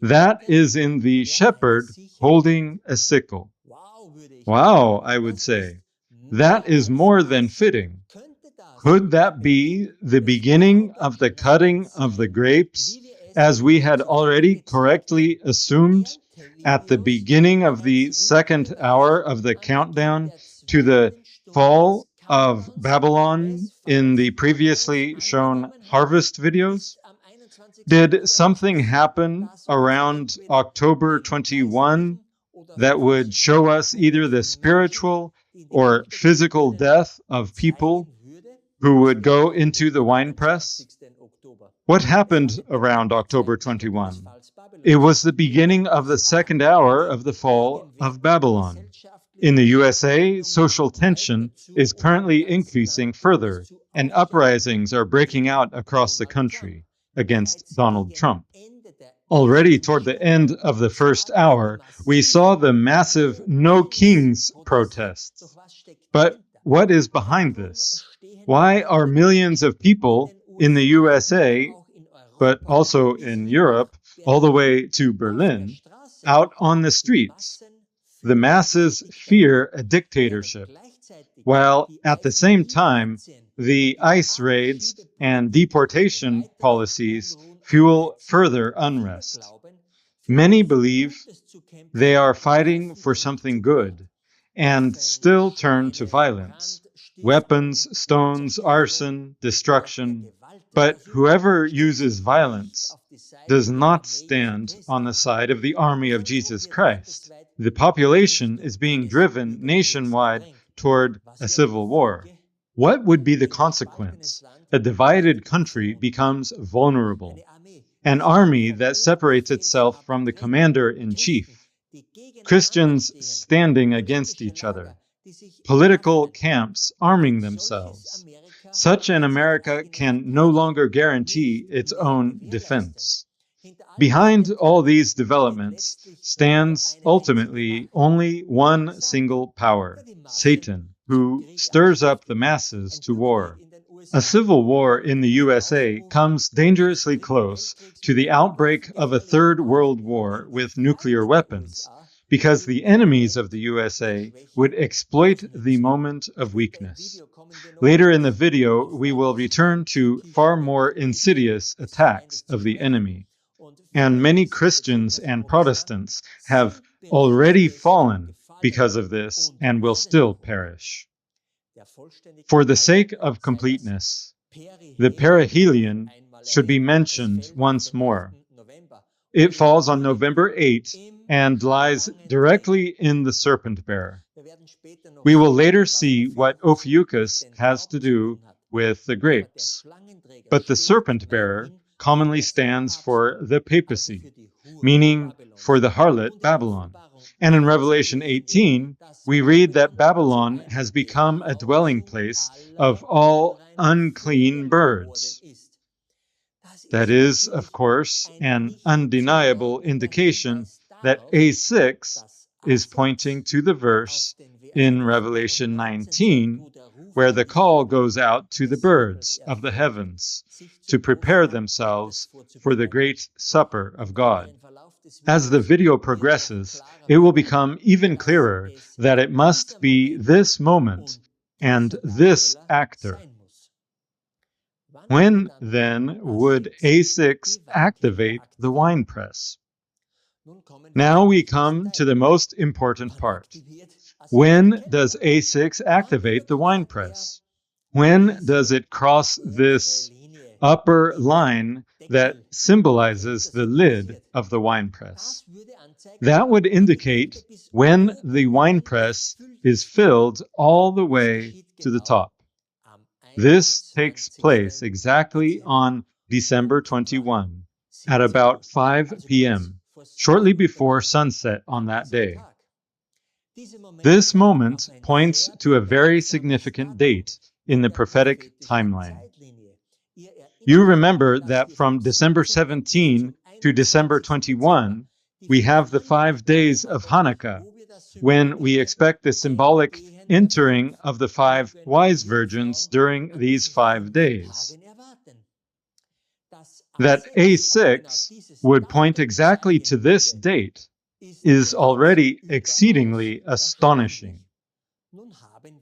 That is in the shepherd holding a sickle. Wow, I would say. That is more than fitting. Could that be the beginning of the cutting of the grapes, as we had already correctly assumed at the beginning of the second hour of the countdown to the fall of Babylon in the previously shown harvest videos? Did something happen around October 21 that would show us either the spiritual or physical death of people who would go into the winepress? What happened around October 21? It was the beginning of the second hour of the fall of Babylon. In the USA, social tension is currently increasing further, and uprisings are breaking out across the country against Donald Trump. Already toward the end of the first hour, we saw the massive No Kings protests. But what is behind this? Why are millions of people in the USA, but also in Europe, all the way to Berlin, out on the streets? The masses fear a dictatorship, while at the same time, the ICE raids and deportation policies fuel further unrest. Many believe they are fighting for something good and still turn to violence, weapons, stones, arson, destruction. But whoever uses violence does not stand on the side of the army of Jesus Christ. The population is being driven nationwide toward a civil war. What would be the consequence? A divided country becomes vulnerable. An army that separates itself from the commander-in-chief. Christians standing against each other. Political camps arming themselves. Such an America can no longer guarantee its own defense. Behind all these developments stands ultimately only one single power, Satan, who stirs up the masses to war. A civil war in the USA comes dangerously close to the outbreak of a third world war with nuclear weapons, because the enemies of the USA would exploit the moment of weakness. Later in the video, we will return to far more insidious attacks of the enemy. And many Christians and Protestants have already fallen because of this and will still perish. For the sake of completeness, the perihelion should be mentioned once more. It falls on November 8 and lies directly in the serpent bearer. We will later see what Ophiuchus has to do with the grapes. But the serpent bearer commonly stands for the papacy, meaning for the harlot Babylon. And in Revelation 18, we read that Babylon has become a dwelling place of all unclean birds. That is, of course, an undeniable indication that A6 is pointing to the verse in Revelation 19, where the call goes out to the birds of the heavens to prepare themselves for the great supper of God. As the video progresses, it will become even clearer that it must be this moment and this actor. When, then, would A6 activate the winepress? Now we come to the most important part. When does A6 activate the winepress? When does it cross this upper line that symbolizes the lid of the winepress? That would indicate when the winepress is filled all the way to the top. This takes place exactly on December 21, at about 5 p.m., shortly before sunset on that day. This moment points to a very significant date in the prophetic timeline. You remember that from December 17 to December 21, we have the 5 days of Hanukkah, when we expect the symbolic entering of the 5 wise virgins during these 5 days. That A6 would point exactly to this date is already exceedingly astonishing.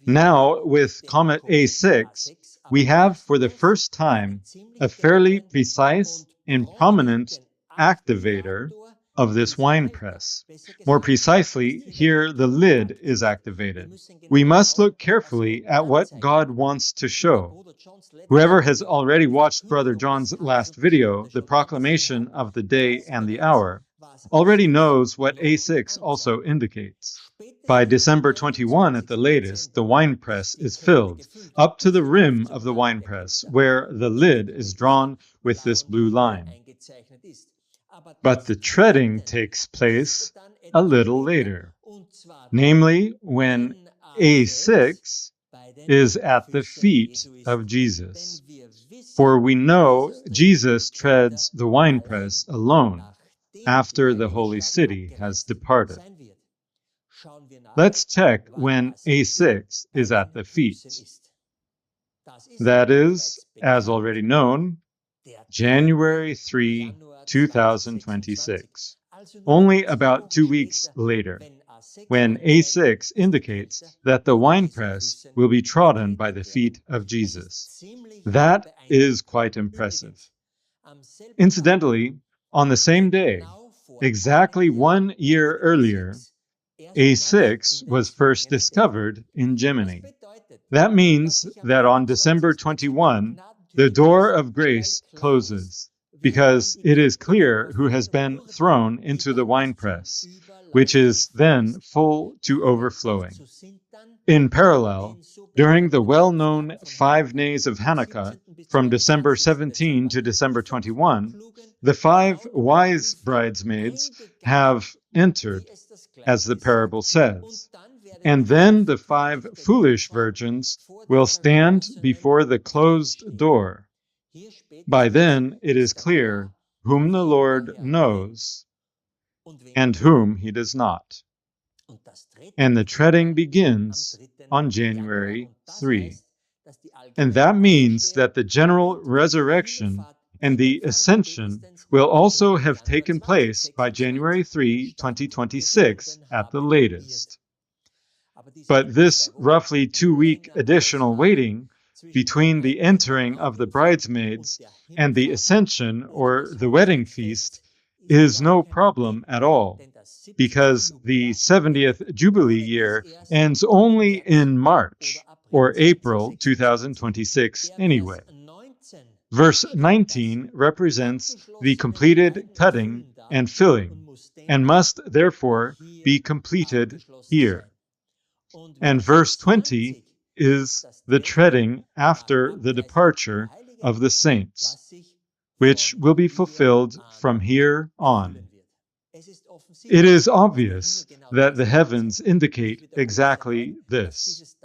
Now, with comet A6, we have for the first time a fairly precise and prominent activator of this wine press. More precisely, here the lid is activated. We must look carefully at what God wants to show. Whoever has already watched Brother John's last video, the proclamation of the day and the hour, already knows what A6 also indicates. By December 21 at the latest, the wine press is filled up to the rim of the wine press, where the lid is drawn with this blue line. But the treading takes place a little later, namely when A6 is at the feet of Jesus. For we know Jesus treads the winepress alone after the holy city has departed. Let's check when A6 is at the feet. That is, as already known, January 3, 2026, only about 2 weeks later, when A6 indicates that the winepress will be trodden by the feet of Jesus. That is quite impressive. Incidentally, on the same day, exactly 1 year earlier, A6 was first discovered in Gemini. That means that on December 21, the door of grace closes, because it is clear who has been thrown into the winepress, which is then full to overflowing. In parallel, during the well-known 5 days of Hanukkah, from December 17 to December 21, the 5 wise bridesmaids have entered, as the parable says. And then the 5 foolish virgins will stand before the closed door. By then it is clear whom the Lord knows and whom he does not. And the treading begins on January 3. And that means that the general resurrection and the ascension will also have taken place by January 3, 2026 at the latest. But this roughly 2-week additional waiting between the entering of the bridesmaids and the ascension or the wedding feast is no problem at all, because the 70th Jubilee year ends only in March or April 2026 anyway. Verse 19 represents the completed cutting and filling, and must therefore be completed here. And verse 20 is the treading after the departure of the saints, which will be fulfilled from here on. It is obvious that the heavens indicate exactly this.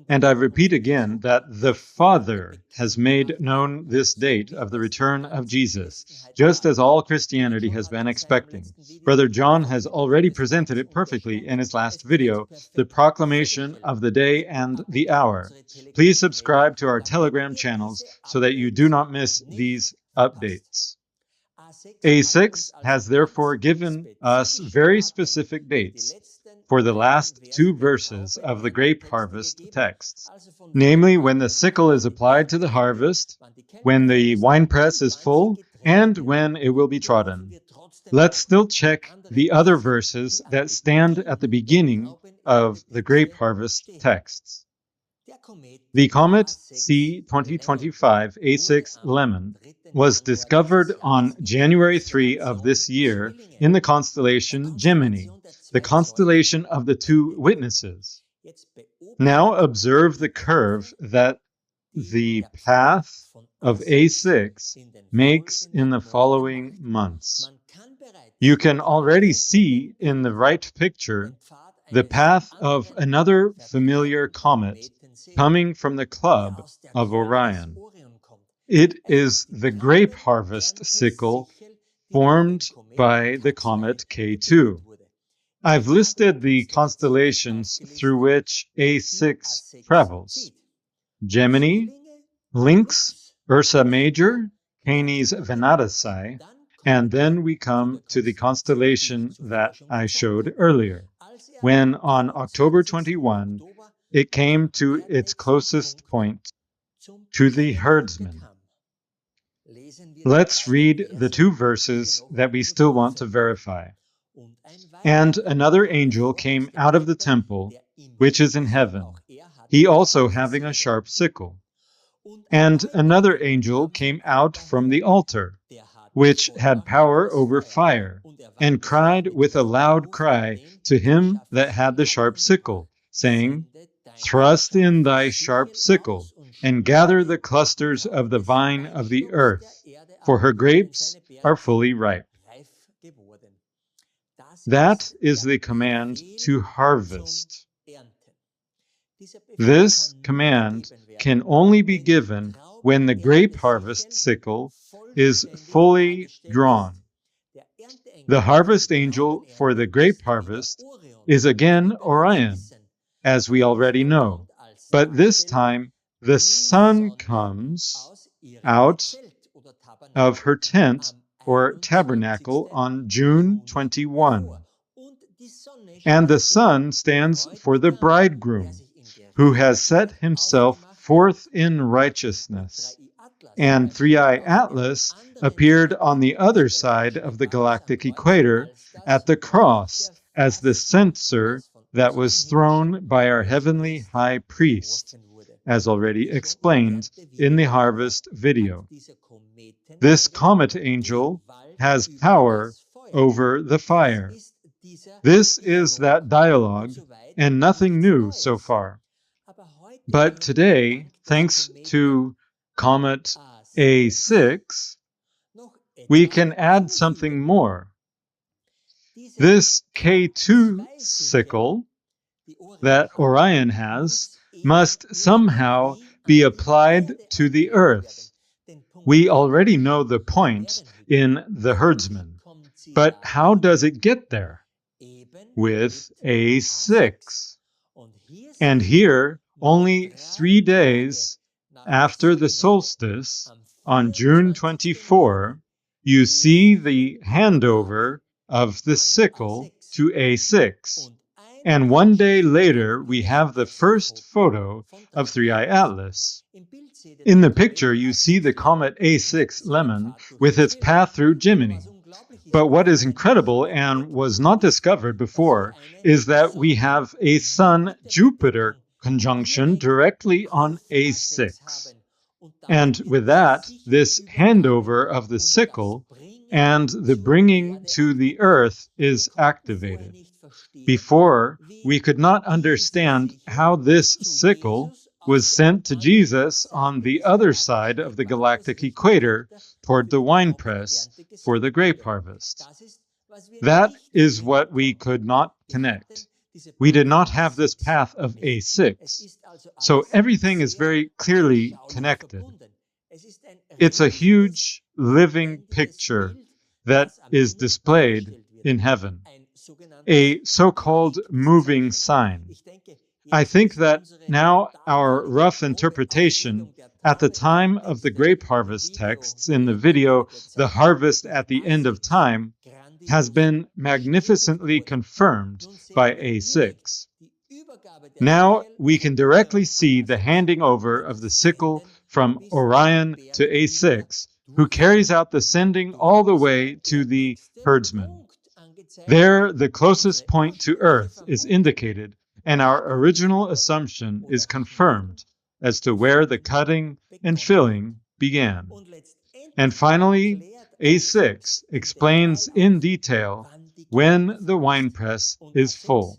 And I repeat again that the Father has made known this date of the return of Jesus, just as all Christianity has been expecting. Brother John has already presented it perfectly in his last video, the proclamation of the day and the hour. Please subscribe to our Telegram channels so that you do not miss these updates. A6 has therefore given us very specific dates for the last 2 verses of the grape harvest texts, namely when the sickle is applied to the harvest, when the winepress is full, and when it will be trodden. Let's still check the other verses that stand at the beginning of the grape harvest texts. The comet C 2025 A6 Lemon was discovered on January 3 of this year in the constellation Gemini, the constellation of the 2 witnesses. Now observe the curve that the path of A6 makes in the following months. You can already see in the right picture the path of another familiar comet coming from the club of Orion. It is the grape harvest sickle formed by the comet K2. I've listed the constellations through which A6 travels: Gemini, Lynx, Ursa Major, Canis Venatici, And then we come to the constellation that I showed earlier, when on October 21, it came to its closest point, to the herdsman. Let's read the two verses that we still want to verify. And another angel came out of the temple, which is in heaven, he also having a sharp sickle. And another angel came out from the altar, which had power over fire, and cried with a loud cry to him that had the sharp sickle, saying, Thrust in thy sharp sickle, and gather the clusters of the vine of the earth, for her grapes are fully ripe. That is the command to harvest. This command can only be given when the grape harvest sickle is fully drawn. The harvest angel for the grape harvest is again Orion, as we already know, but this time the sun comes out of her tent or tabernacle on June 21. And the sun stands for the bridegroom, who has set himself forth in righteousness. And Three-Eye Atlas appeared on the other side of the galactic equator at the cross as the censer that was thrown by our heavenly high priest, as already explained in the harvest video. This comet angel has power over the fire. This is that dialogue, and nothing new so far. But today, thanks to comet A6, we can add something more. This K2 sickle that Orion has must somehow be applied to the earth. We already know the point in the herdsman, but how does it get there? With A6. And here, only 3 days after the solstice, on June 24, you see the handover of the sickle to A6. And 1 day later, we have the first photo of Three-Eye Atlas. In the picture, you see the comet A6 Lemon with its path through Gemini. But what is incredible and was not discovered before is that we have a Sun-Jupiter conjunction directly on A6. And with that, this handover of the sickle and the bringing to the earth is activated. Before, we could not understand how this sickle was sent to Jesus on the other side of the galactic equator toward the winepress for the grape harvest. That is what we could not connect. We did not have this path of A6. So everything is very clearly connected. It's a huge living picture that is displayed in heaven, a so-called moving sign. I think that now our rough interpretation at the time of the grape harvest texts in the video, The Harvest at the End of Time, has been magnificently confirmed by A6. Now we can directly see the handing over of the sickle from Orion to A6, who carries out the sending all the way to the herdsman. There, the closest point to Earth is indicated, and our original assumption is confirmed as to where the cutting and filling began. And finally, A6 explains in detail when the winepress is full.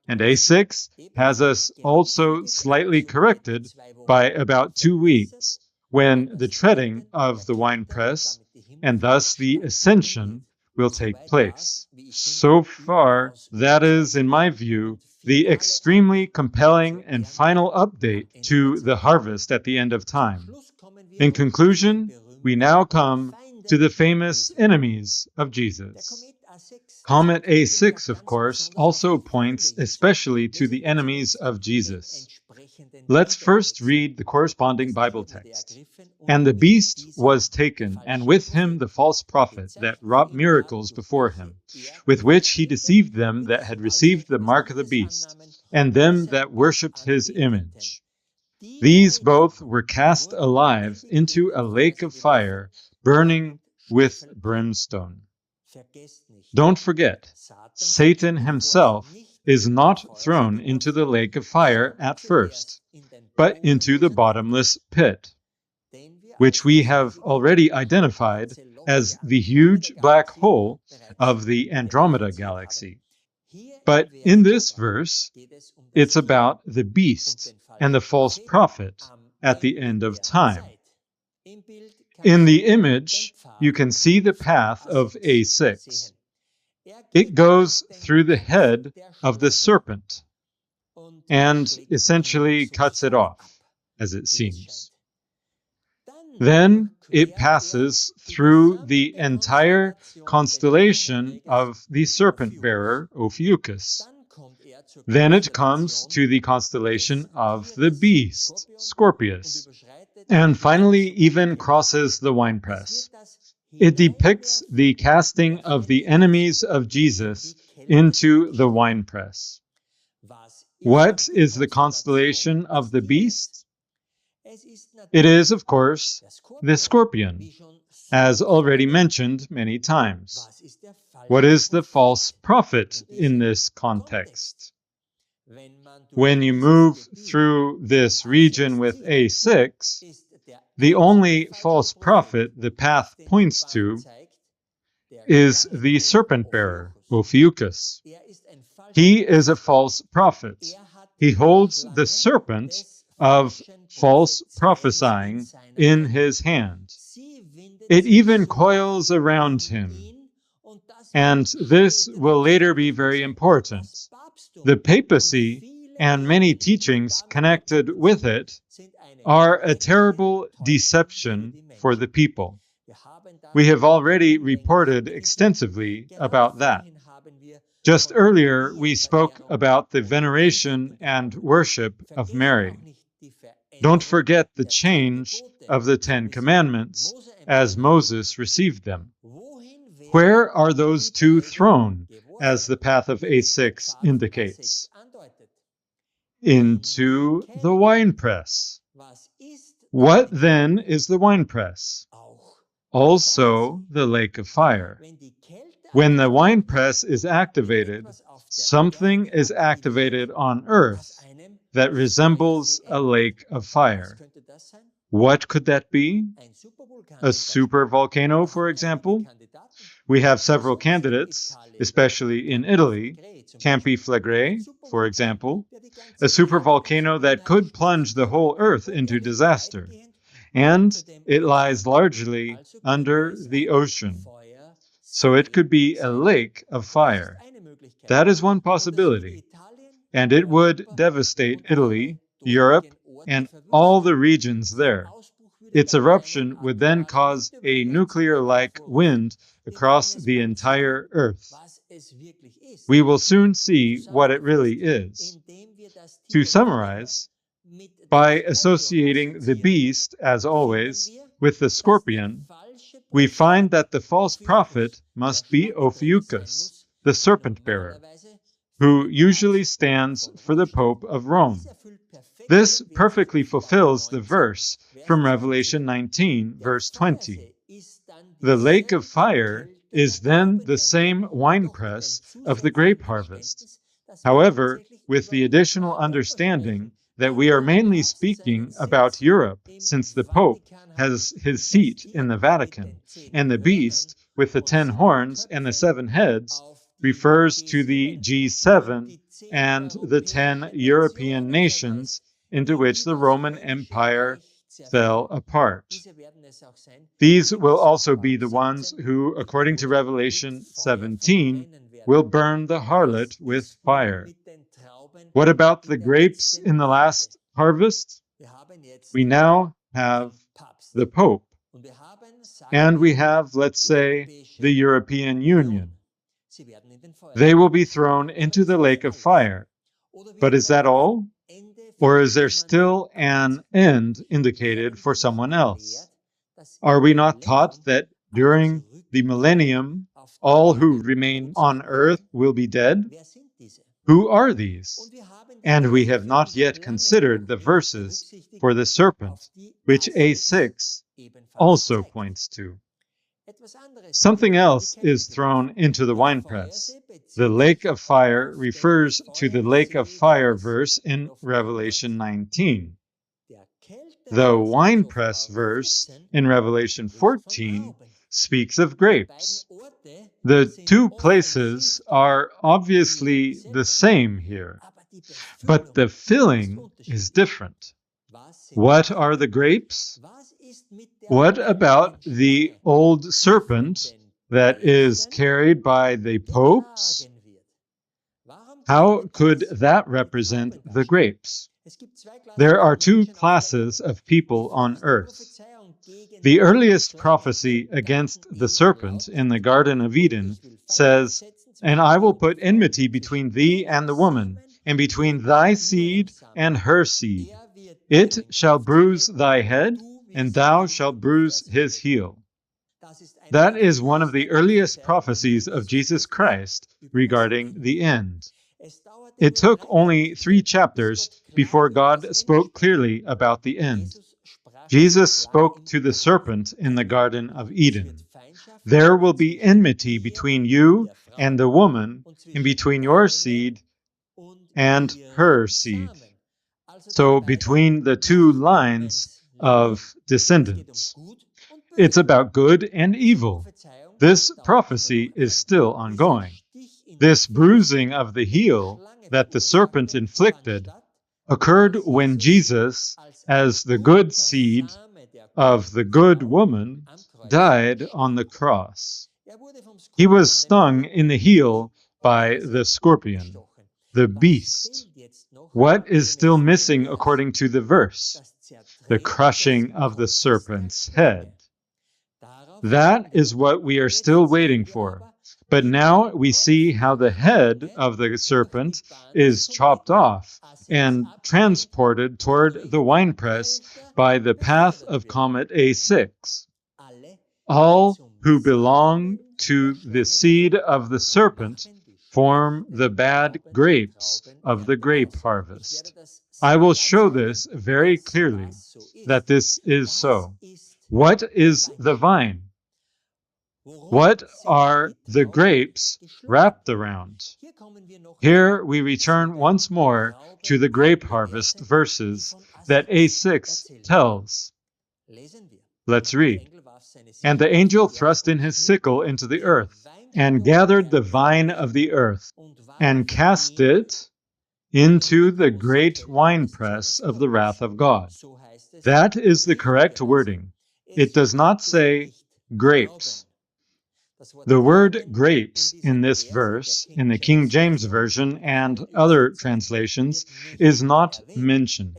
And A6 has us also slightly corrected by about 2 weeks, when the treading of the winepress, and thus the ascension, will take place. So far, that is, in my view, the extremely compelling and final update to the harvest at the end of time. In conclusion, we now come to the famous enemies of Jesus. Comet A6, of course, also points especially to the enemies of Jesus. Let's first read the corresponding Bible text. And the beast was taken, and with him the false prophet that wrought miracles before him, with which he deceived them that had received the mark of the beast, and them that worshipped his image. These both were cast alive into a lake of fire, burning with brimstone. Don't forget, Satan himself is not thrown into the lake of fire at first, but into the bottomless pit, which we have already identified as the huge black hole of the Andromeda galaxy. But in this verse, it's about the beast and the false prophet at the end of time. In the image, you can see the path of A6. It goes through the head of the serpent and essentially cuts it off, as it seems. Then it passes through the entire constellation of the serpent bearer, Ophiuchus. Then it comes to the constellation of the beast, Scorpius, and finally even crosses the winepress. It depicts the casting of the enemies of Jesus into the winepress. What is the constellation of the beast? It is, of course, the scorpion, as already mentioned many times. What is the false prophet in this context? When you move through this region with A6, the only false prophet the path points to is the serpent bearer, Ophiuchus. He is a false prophet. He holds the serpent of false prophesying in his hand. It even coils around him. And this will later be very important. The papacy and many teachings connected with it are a terrible deception for the people. We have already reported extensively about that. Just earlier, we spoke about the veneration and worship of Mary. Don't forget the change of the Ten Commandments as Moses received them. Where are those two thrown, as the path of A6 indicates? Into the winepress. What then is the winepress? Also the lake of fire. When the winepress is activated, something is activated on earth that resembles a lake of fire. What could that be? A supervolcano, for example? We have several candidates, especially in Italy. Campi Flegrei, for example, a supervolcano that could plunge the whole earth into disaster. And it lies largely under the ocean. So it could be a lake of fire. That is one possibility. And it would devastate Italy, Europe, and all the regions there. Its eruption would then cause a nuclear-like wind across the entire earth. We will soon see what it really is. To summarize, by associating the beast, as always, with the scorpion, we find that the false prophet must be Ophiuchus, the serpent-bearer, who usually stands for the Pope of Rome. This perfectly fulfills the verse from Revelation 19, verse 20. The lake of fire is then the same winepress of the grape harvest. However, with the additional understanding that we are mainly speaking about Europe, since the Pope has his seat in the Vatican, and the beast, with the 10 horns and the 7 heads, refers to the G7 and the 10 European nations into which the Roman Empire fell apart. These will also be the ones who, according to Revelation 17, will burn the harlot with fire. What about the grapes in the last harvest? We now have the Pope, and we have, let's say, the European Union. They will be thrown into the lake of fire. But is that all? Or is there still an end indicated for someone else? Are we not taught that during the millennium, all who remain on earth will be dead? Who are these? And we have not yet considered the verses for the serpent, which A6 also points to. Something else is thrown into the winepress. The lake of fire refers to the lake of fire verse in Revelation 19. The winepress verse in Revelation 14 speaks of grapes. The two places are obviously the same here, but the filling is different. What are the grapes? What about the old serpent that is carried by the popes? How could that represent the grapes? There are two classes of people on earth. The earliest prophecy against the serpent in the Garden of Eden says, "And I will put enmity between thee and the woman, and between thy seed and her seed. It shall bruise thy head, and thou shalt bruise his heel." That is one of the earliest prophecies of Jesus Christ regarding the end. It took only 3 chapters before God spoke clearly about the end. Jesus spoke to the serpent in the Garden of Eden. "There will be enmity between you and the woman, and between your seed and her seed." So between the two lines of descendants. It's about good and evil. This prophecy is still ongoing. This bruising of the heel that the serpent inflicted occurred when Jesus, as the good seed of the good woman, died on the cross. He was stung in the heel by the scorpion, the beast. What is still missing according to the verse? The crushing of the serpent's head. That is what we are still waiting for. But now we see how the head of the serpent is chopped off and transported toward the winepress by the path of comet A6. All who belong to the seed of the serpent form the bad grapes of the grape harvest. I will show this very clearly, that this is so. What is the vine? What are the grapes wrapped around? Here we return once more to the grape harvest verses that A6 tells. Let's read. "And the angel thrust in his sickle into the earth, and gathered the vine of the earth, and cast it into the great winepress of the wrath of God." That is the correct wording. It does not say grapes. The word grapes in this verse, in the King James Version and other translations, is not mentioned.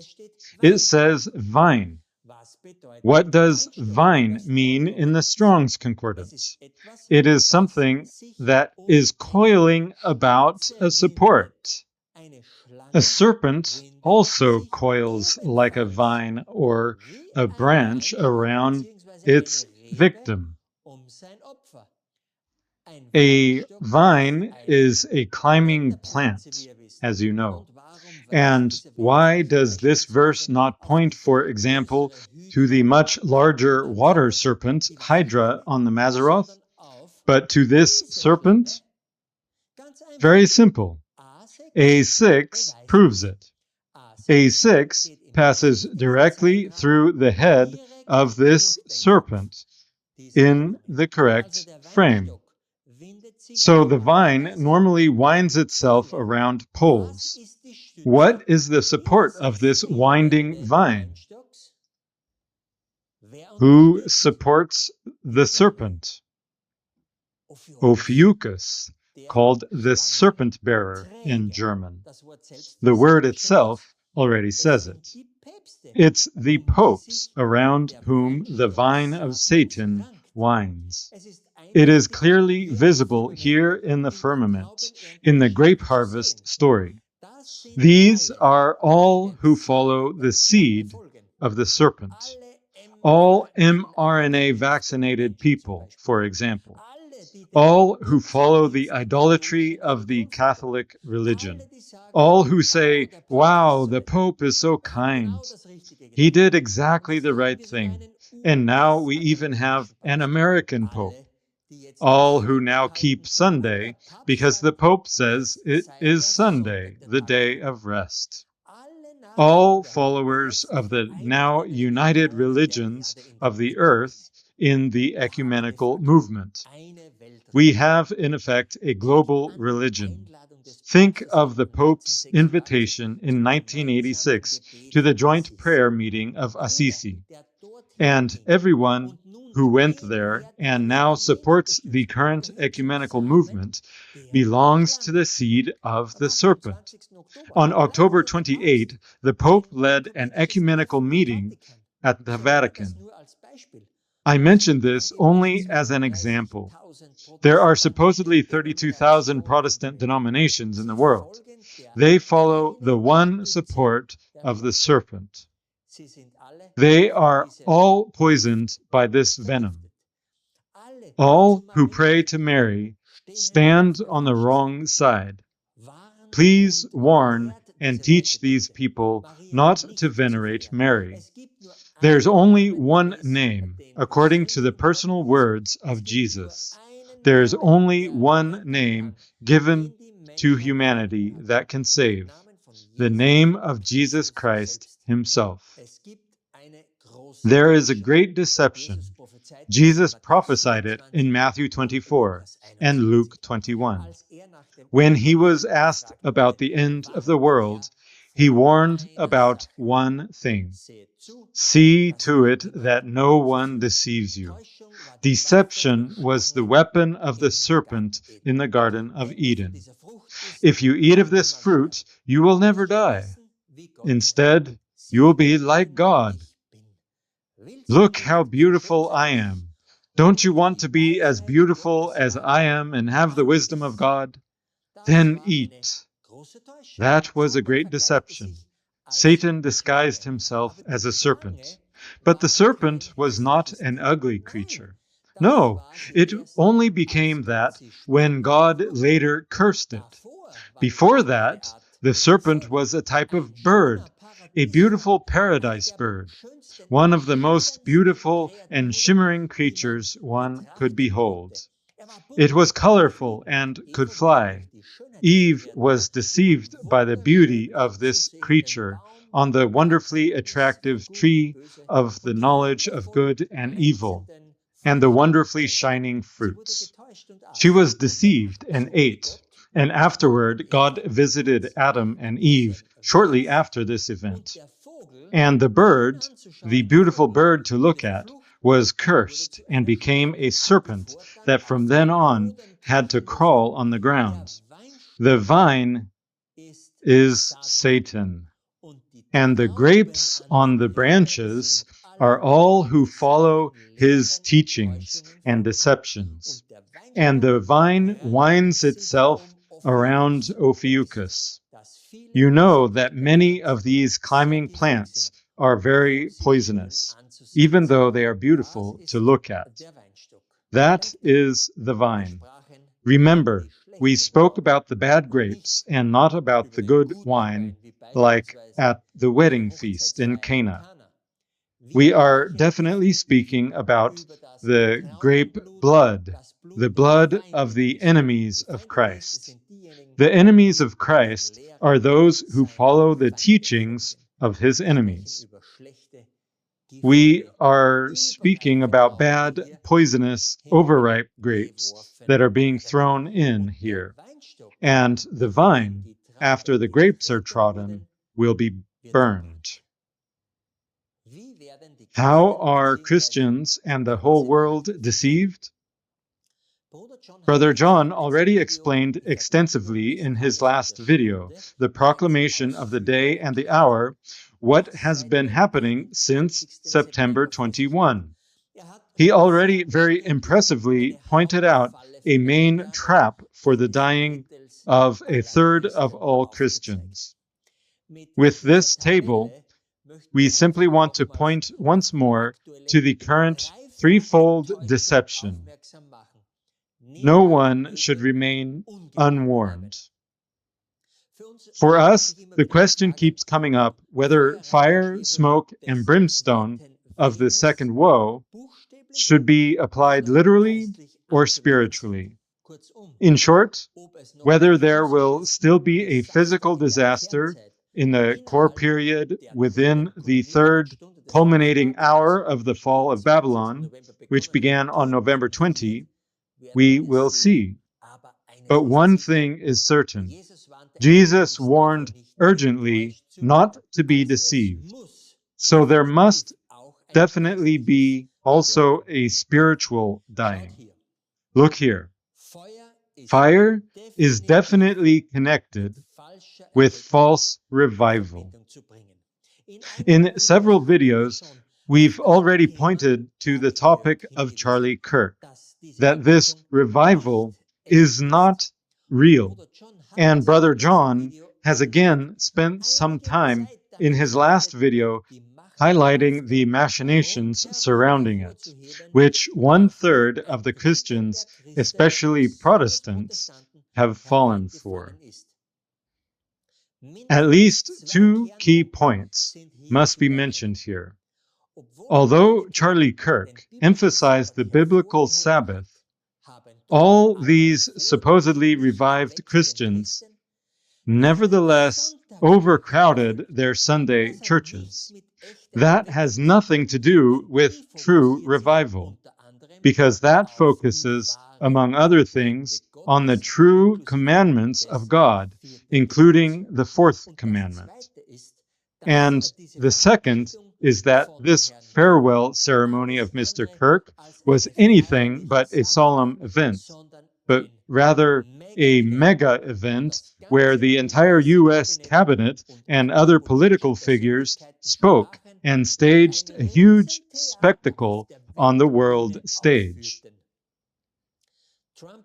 It says vine. What does vine mean in the Strong's Concordance? It is something that is coiling about a support. A serpent also coils like a vine or a branch around its victim. A vine is a climbing plant, as you know. And why does this verse not point, for example, to the much larger water serpent, Hydra, on the Mazzaroth, but to this serpent? Very simple. A6 proves it. A6 passes directly through the head of this serpent in the correct frame. So the vine normally winds itself around poles. What is the support of this winding vine? Who supports the serpent? Ophiuchus, called the serpent bearer in German. The word itself already says it. It's the popes around whom the vine of Satan winds. It is clearly visible here in the firmament, in the grape harvest story. These are all who follow the seed of the serpent. All mRNA vaccinated people, for example. All who follow the idolatry of the Catholic religion. All who say, wow, the Pope is so kind. He did exactly the right thing. And now we even have an American Pope. All who now keep Sunday because the Pope says it is Sunday, the day of rest. All followers of the now united religions of the earth in the ecumenical movement. We have, in effect, a global religion. Think of the Pope's invitation in 1986 to the joint prayer meeting of Assisi. And everyone who went there and now supports the current ecumenical movement belongs to the seed of the serpent. On October 28, the Pope led an ecumenical meeting at the Vatican. I mention this only as an example. There are supposedly 32,000 Protestant denominations in the world. They follow the one support of the serpent. They are all poisoned by this venom. All who pray to Mary stand on the wrong side. Please warn and teach these people not to venerate Mary. There's only one name, according to the personal words of Jesus. There's only one name given to humanity that can save, the name of Jesus Christ himself. There is a great deception. Jesus prophesied it in Matthew 24 and Luke 21. When he was asked about the end of the world, he warned about one thing. See to it that no one deceives you. Deception was the weapon of the serpent in the Garden of Eden. If you eat of this fruit, you will never die. Instead, you will be like God. Look how beautiful I am. Don't you want to be as beautiful as I am and have the wisdom of God? Then eat. That was a great deception. Satan disguised himself as a serpent. But the serpent was not an ugly creature. No, it only became that when God later cursed it. Before that, the serpent was a type of bird, a beautiful paradise bird, one of the most beautiful and shimmering creatures one could behold. It was colorful and could fly. Eve was deceived by the beauty of this creature on the wonderfully attractive tree of the knowledge of good and evil, and the wonderfully shining fruits. She was deceived and ate, and afterward God visited Adam and Eve shortly after this event. And the bird, the beautiful bird to look at, was cursed and became a serpent that from then on had to crawl on the ground. The vine is Satan, and the grapes on the branches are all who follow his teachings and deceptions. And the vine winds itself around Ophiuchus. You know that many of these climbing plants are very poisonous, even though they are beautiful to look at. That is the vine. Remember, we spoke about the bad grapes and not about the good wine, like at the wedding feast in Cana. We are definitely speaking about the grape blood, the blood of the enemies of Christ. The enemies of Christ are those who follow the teachings of his enemies. We are speaking about bad, poisonous, overripe grapes that are being thrown in here. And the vine, after the grapes are trodden, will be burned. How are Christians and the whole world deceived? Brother John already explained extensively in his last video, the proclamation of the day and the hour, what has been happening since September 21. He already very impressively pointed out a main trap for the dying of a third of all Christians. With this table, we simply want to point once more to the current threefold deception. No one should remain unwarned. For us, the question keeps coming up whether fire, smoke, and brimstone of the second woe should be applied literally or spiritually. In short, whether there will still be a physical disaster in the core period within the third culminating hour of the fall of Babylon, which began on November 20, we will see. But one thing is certain. Jesus warned urgently not to be deceived. So there must definitely be also a spiritual dying. Look here. Fire is definitely connected with false revival. In several videos, we've already pointed to the topic of Charlie Kirk, that this revival is not real. And Brother John has again spent some time in his last video highlighting the machinations surrounding it, which 1/3 of the Christians, especially Protestants, have fallen for. At least two key points must be mentioned here. Although Charlie Kirk emphasized the biblical Sabbath, all these supposedly revived Christians nevertheless overcrowded their Sunday churches. That has nothing to do with true revival, because that focuses, among other things, on the true commandments of God, including the fourth commandment. And the second is that this farewell ceremony of Mr. Kirk was anything but a solemn event, but rather a mega event where the entire U.S. cabinet and other political figures spoke and staged a huge spectacle on the world stage.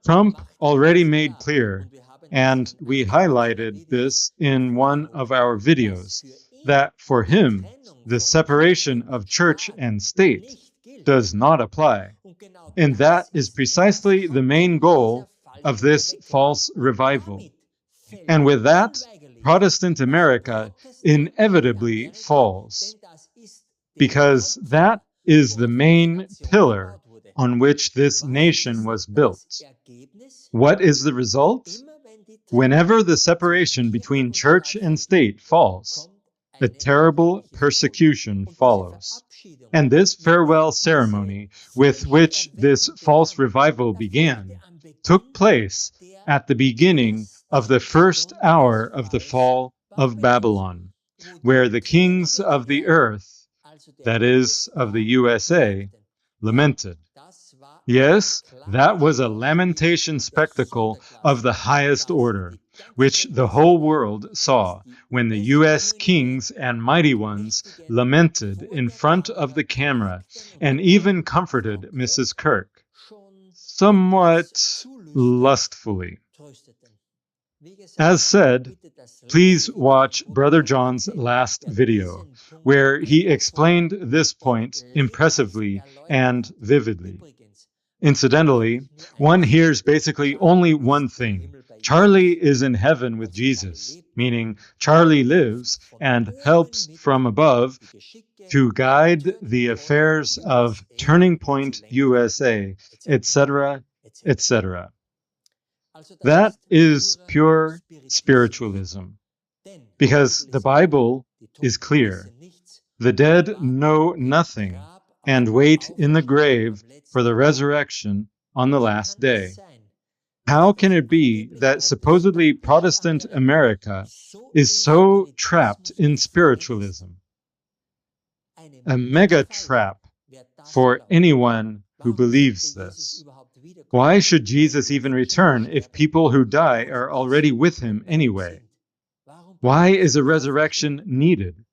Trump already made clear, and we highlighted this in one of our videos, that for him, the separation of church and state does not apply. And that is precisely the main goal of this false revival. And with that, Protestant America inevitably falls, because that is the main pillar on which this nation was built. What is the result? Whenever the separation between church and state falls, a terrible persecution follows. And this farewell ceremony, with which this false revival began, took place at the beginning of the first hour of the fall of Babylon, where the kings of the earth, that is, of the USA, lamented. Yes, that was a lamentation spectacle of the highest order, which the whole world saw when the U.S. kings and mighty ones lamented in front of the camera and even comforted Mrs. Kirk, somewhat lustfully. As said, please watch Brother John's last video, where he explained this point impressively and vividly. Incidentally, one hears basically only one thing. Charlie is in heaven with Jesus, meaning Charlie lives and helps from above to guide the affairs of Turning Point USA, etc., etc. That is pure spiritualism, because the Bible is clear. The dead know nothing and wait in the grave for the resurrection on the last day. How can it be that supposedly Protestant America is so trapped in spiritualism? A mega trap for anyone who believes this. Why should Jesus even return if people who die are already with him anyway? Why is a resurrection needed?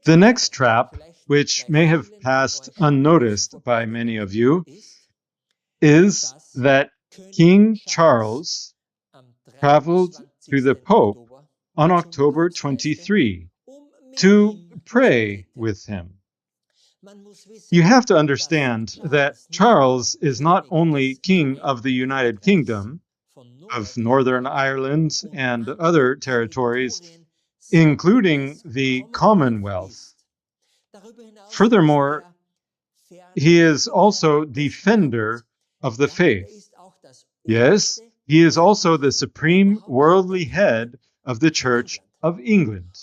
The next trap, which may have passed unnoticed by many of you, is that King Charles traveled to the Pope on October 23 to pray with him. You have to understand that Charles is not only King of the United Kingdom, of Northern Ireland and other territories, including the Commonwealth. Furthermore, he is also defender of the faith. Yes, he is also the supreme worldly head of the Church of England.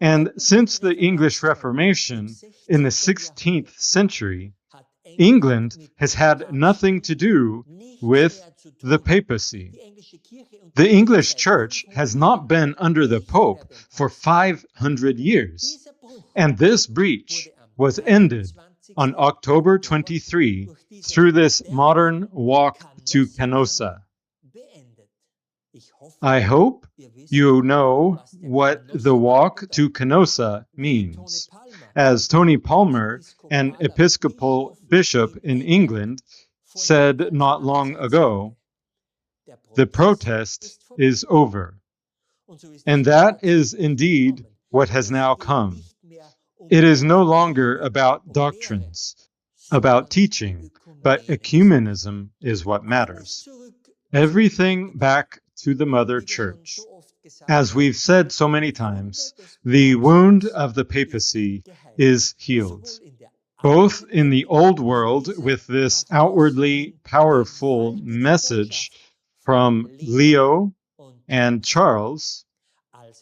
And since the English Reformation in the 16th century, England has had nothing to do with the papacy. The English Church has not been under the Pope for 500 years, and this breach was ended on October 23 through this modern walk to Canossa. I hope you know what the walk to Canossa means. As Tony Palmer, an Episcopal bishop in England, said not long ago, the protest is over. And that is indeed what has now come. It is no longer about doctrines, about teaching, but ecumenism is what matters. Everything back to the Mother Church. As we've said so many times, the wound of the papacy is healed, both in the old world with this outwardly powerful message from Leo and Charles,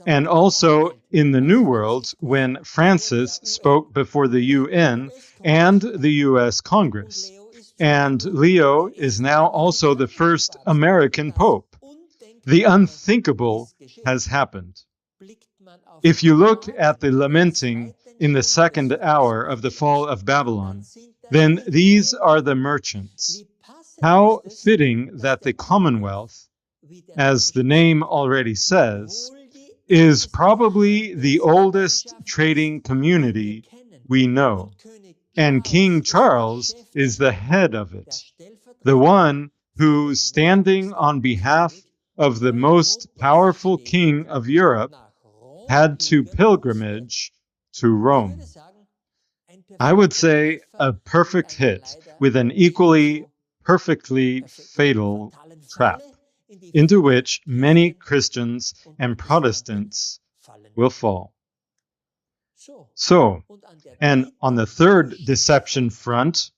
and also in the New World when Francis spoke before the UN and the US Congress. And Leo is now also the first American Pope. The unthinkable has happened. If you look at the lamenting in the second hour of the fall of Babylon, then these are the merchants. How fitting that the Commonwealth, as the name already says, is probably the oldest trading community we know, and King Charles is the head of it, the one who, standing on behalf of the most powerful king of Europe, had to pilgrimage to Rome. I would say a perfect hit with an equally perfectly fatal trap into which many Christians and Protestants will fall. So, and on the third deception front,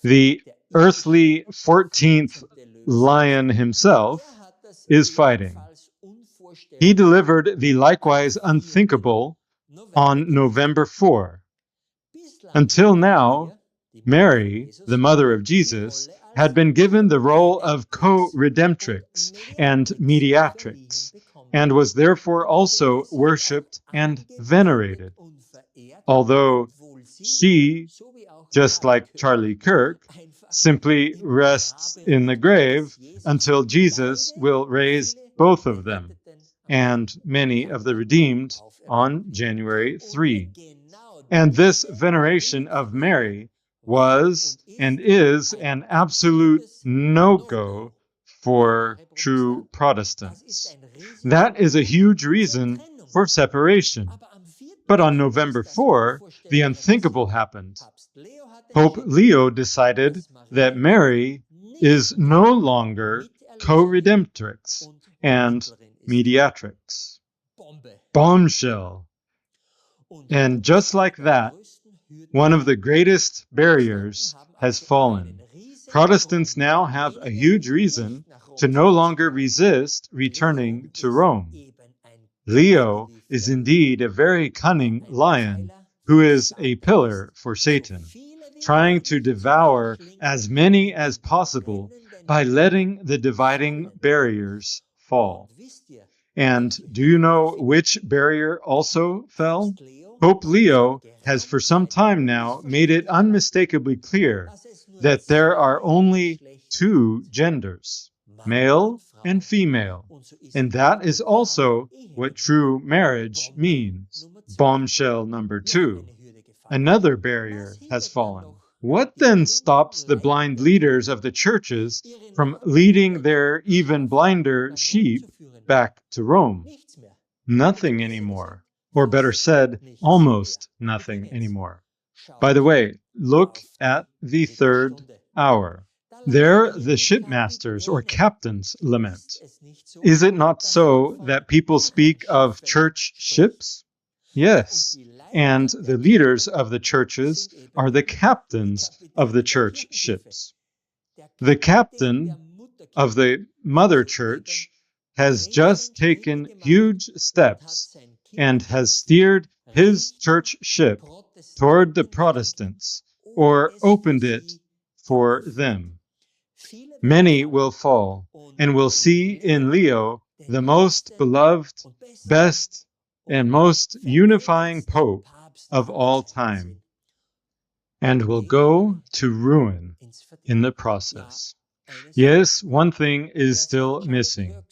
the earthly 14th lion himself is fighting. He delivered the likewise unthinkable on November 4. Until now, Mary, the mother of Jesus, had been given the role of co-redemptrix and mediatrix, and was therefore also worshipped and venerated. Although she, just like Charlie Kirk, simply rests in the grave until Jesus will raise both of them, and many of the redeemed on January 3. And this veneration of Mary was and is an absolute no-go for true Protestants. That is a huge reason for separation. But on November 4, the unthinkable happened. Pope Leo decided that Mary is no longer co-redemptrix and mediatrix. Bombshell. And just like that, one of the greatest barriers has fallen. Protestants now have a huge reason to no longer resist returning to Rome. Leo is indeed a very cunning lion who is a pillar for Satan, trying to devour as many as possible by letting the dividing barriers fall. And do you know which barrier also fell? Pope Leo has for some time now made it unmistakably clear that there are only two genders, male and female, and that is also what true marriage means. Bombshell number 2. Another barrier has fallen. What then stops the blind leaders of the churches from leading their even blinder sheep back to Rome? nothing anymore, or better said, almost nothing anymore. By the way, look at the third hour. There the shipmasters or captains lament. Is it not so that people speak of church ships? Yes, and the leaders of the churches are the captains of the church ships. The captain of the mother church has just taken huge steps and has steered his church ship toward the Protestants, or opened it for them. Many will fall and will see in Leo the most beloved, best, and most unifying pope of all time, and will go to ruin in the process. Yes, one thing is still missing.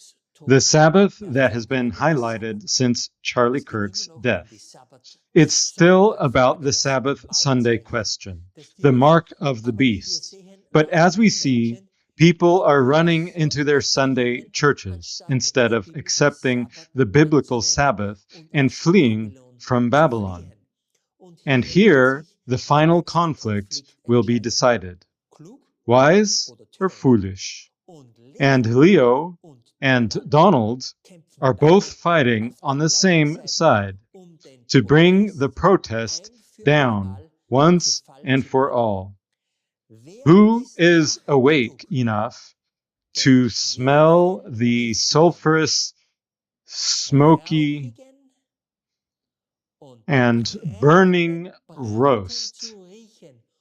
The Sabbath that has been highlighted since Charlie Kirk's death. It's still about the Sabbath Sunday question, the mark of the beast. But as we see, people are running into their Sunday churches instead of accepting the biblical Sabbath and fleeing from Babylon. And here, the final conflict will be decided. Wise or foolish? And Leo and Donald are both fighting on the same side to bring the protest down once and for all. Who is awake enough to smell the sulfurous, smoky, and burning roast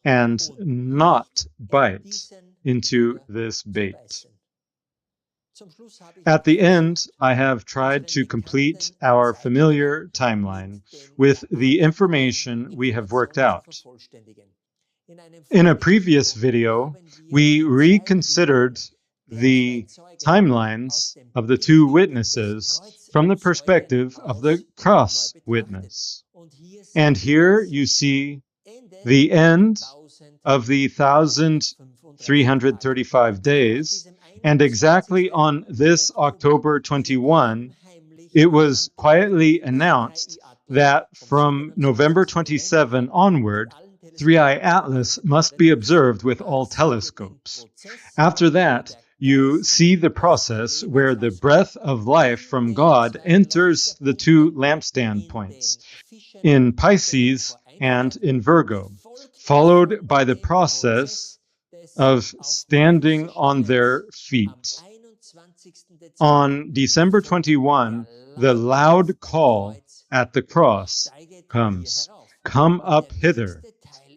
and not bite into this bait? At the end, I have tried to complete our familiar timeline with the information we have worked out. In a previous video, we reconsidered the timelines of the two witnesses from the perspective of the cross witness. And here you see the end of the 1,335 days, and exactly on this October 21, it was quietly announced that from November 27 onward, Three-Eye Atlas must be observed with all telescopes. After that, you see the process where the breath of life from God enters the two lampstand points, in Pisces and in Virgo, followed by the process of standing on their feet. On December 21, the loud call at the cross comes, "Come up hither."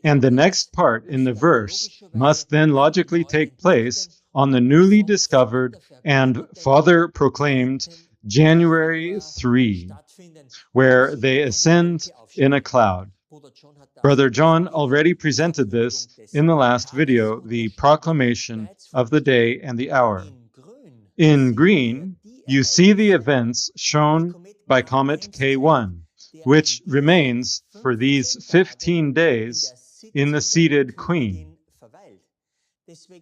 And the next part in the verse must then logically take place on the newly discovered and Father-proclaimed January 3, where they ascend in a cloud. Brother John already presented this in the last video, the proclamation of the day and the hour. In green, you see the events shown by comet K1, which remains for these 15 days in the seated queen.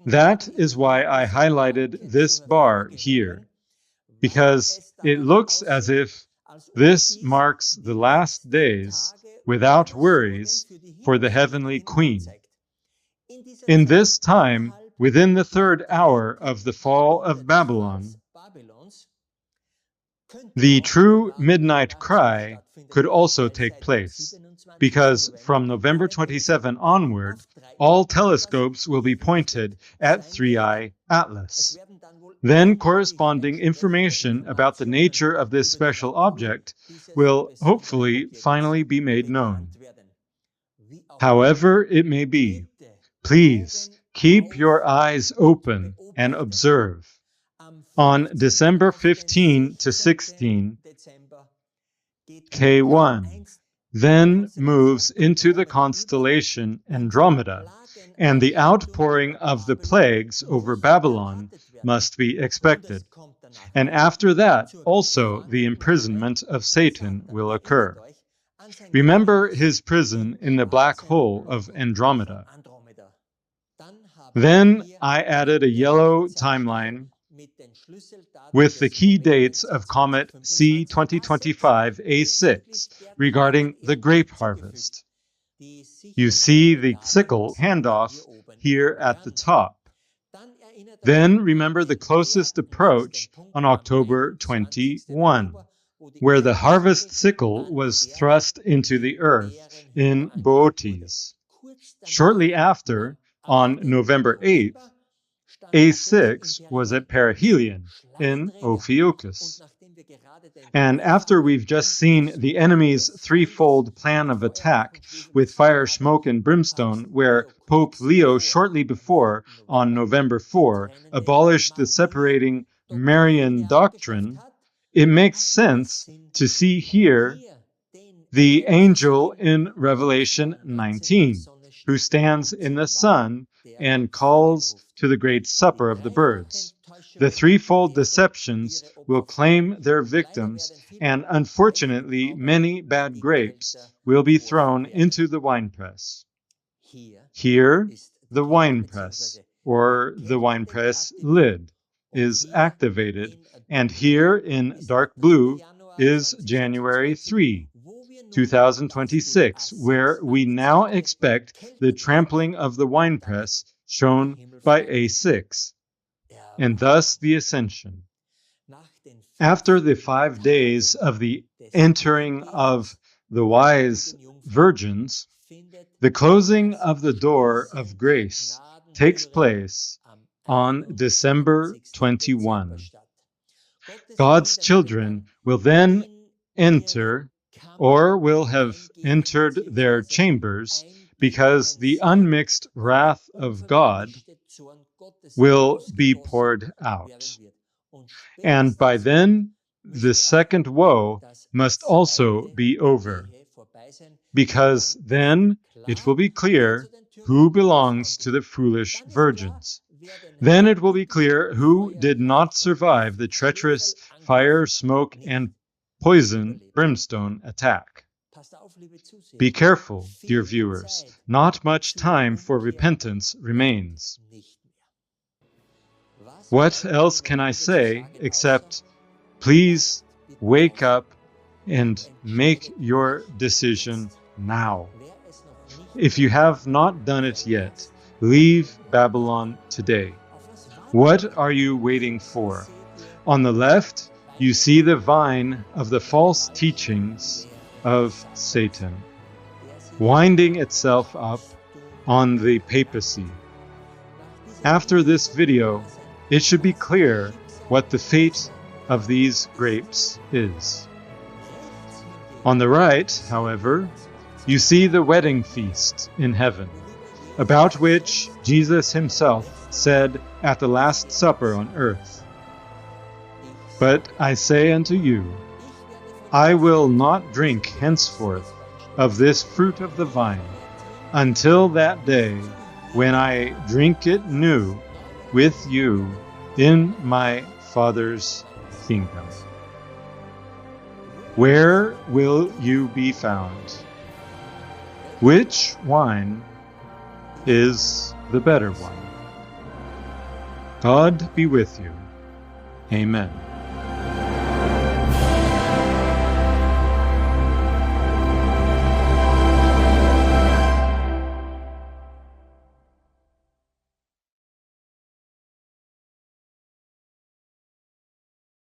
That is why I highlighted this bar here, because it looks as if this marks the last days without worries for the heavenly queen. In this time, within the third hour of the fall of Babylon, the true midnight cry could also take place, because from November 27 onward, all telescopes will be pointed at Three-Eye Atlas. Then corresponding information about the nature of this special object will hopefully finally be made known. However it may be, please keep your eyes open and observe. On December 15 to 16, K1 then moves into the constellation Andromeda, and the outpouring of the plagues over Babylon must be expected. And after that, also the imprisonment of Satan will occur. Remember his prison in the black hole of Andromeda. Then I added a yellow timeline with the key dates of comet C 2025-A6 regarding the grape harvest. You see the sickle handoff here at the top. Then remember the closest approach on October 21, where the harvest sickle was thrust into the earth in Bootes. Shortly after, on November 8th, A6 was at perihelion in Ophiuchus. And after we've just seen the enemy's threefold plan of attack with fire, smoke, and brimstone, where Pope Leo shortly before, on November 4, abolished the separating Marian doctrine, it makes sense to see here the angel in Revelation 19, who stands in the sun and calls to the great supper of the birds. The threefold deceptions will claim their victims, and unfortunately, many bad grapes will be thrown into the winepress. Here, the winepress, or the winepress lid, is activated, and here in dark blue is January 3, 2026, where we now expect the trampling of the winepress shown by A6, and thus the ascension. After the 5 days of the entering of the wise virgins, the closing of the door of grace takes place on December 21. God's children will then enter, or will have entered their chambers, because the unmixed wrath of God will be poured out. And by then, the second woe must also be over, because then it will be clear who belongs to the foolish virgins. Then it will be clear who did not survive the treacherous fire, smoke, and poison brimstone attack. Be careful, dear viewers. Not much time for repentance remains. What else can I say except, please wake up and make your decision now. If you have not done it yet, leave Babylon today. What are you waiting for? On the left, you see the vine of the false teachings of Satan, winding itself up on the papacy. After this video, it should be clear what the fate of these grapes is. On the right, however, you see the wedding feast in heaven, about which Jesus himself said at the Last Supper on earth, "But I say unto you, I will not drink henceforth of this fruit of the vine, until that day when I drink it new with you in my Father's kingdom." Where will you be found? Which wine is the better one? God be with you. Amen.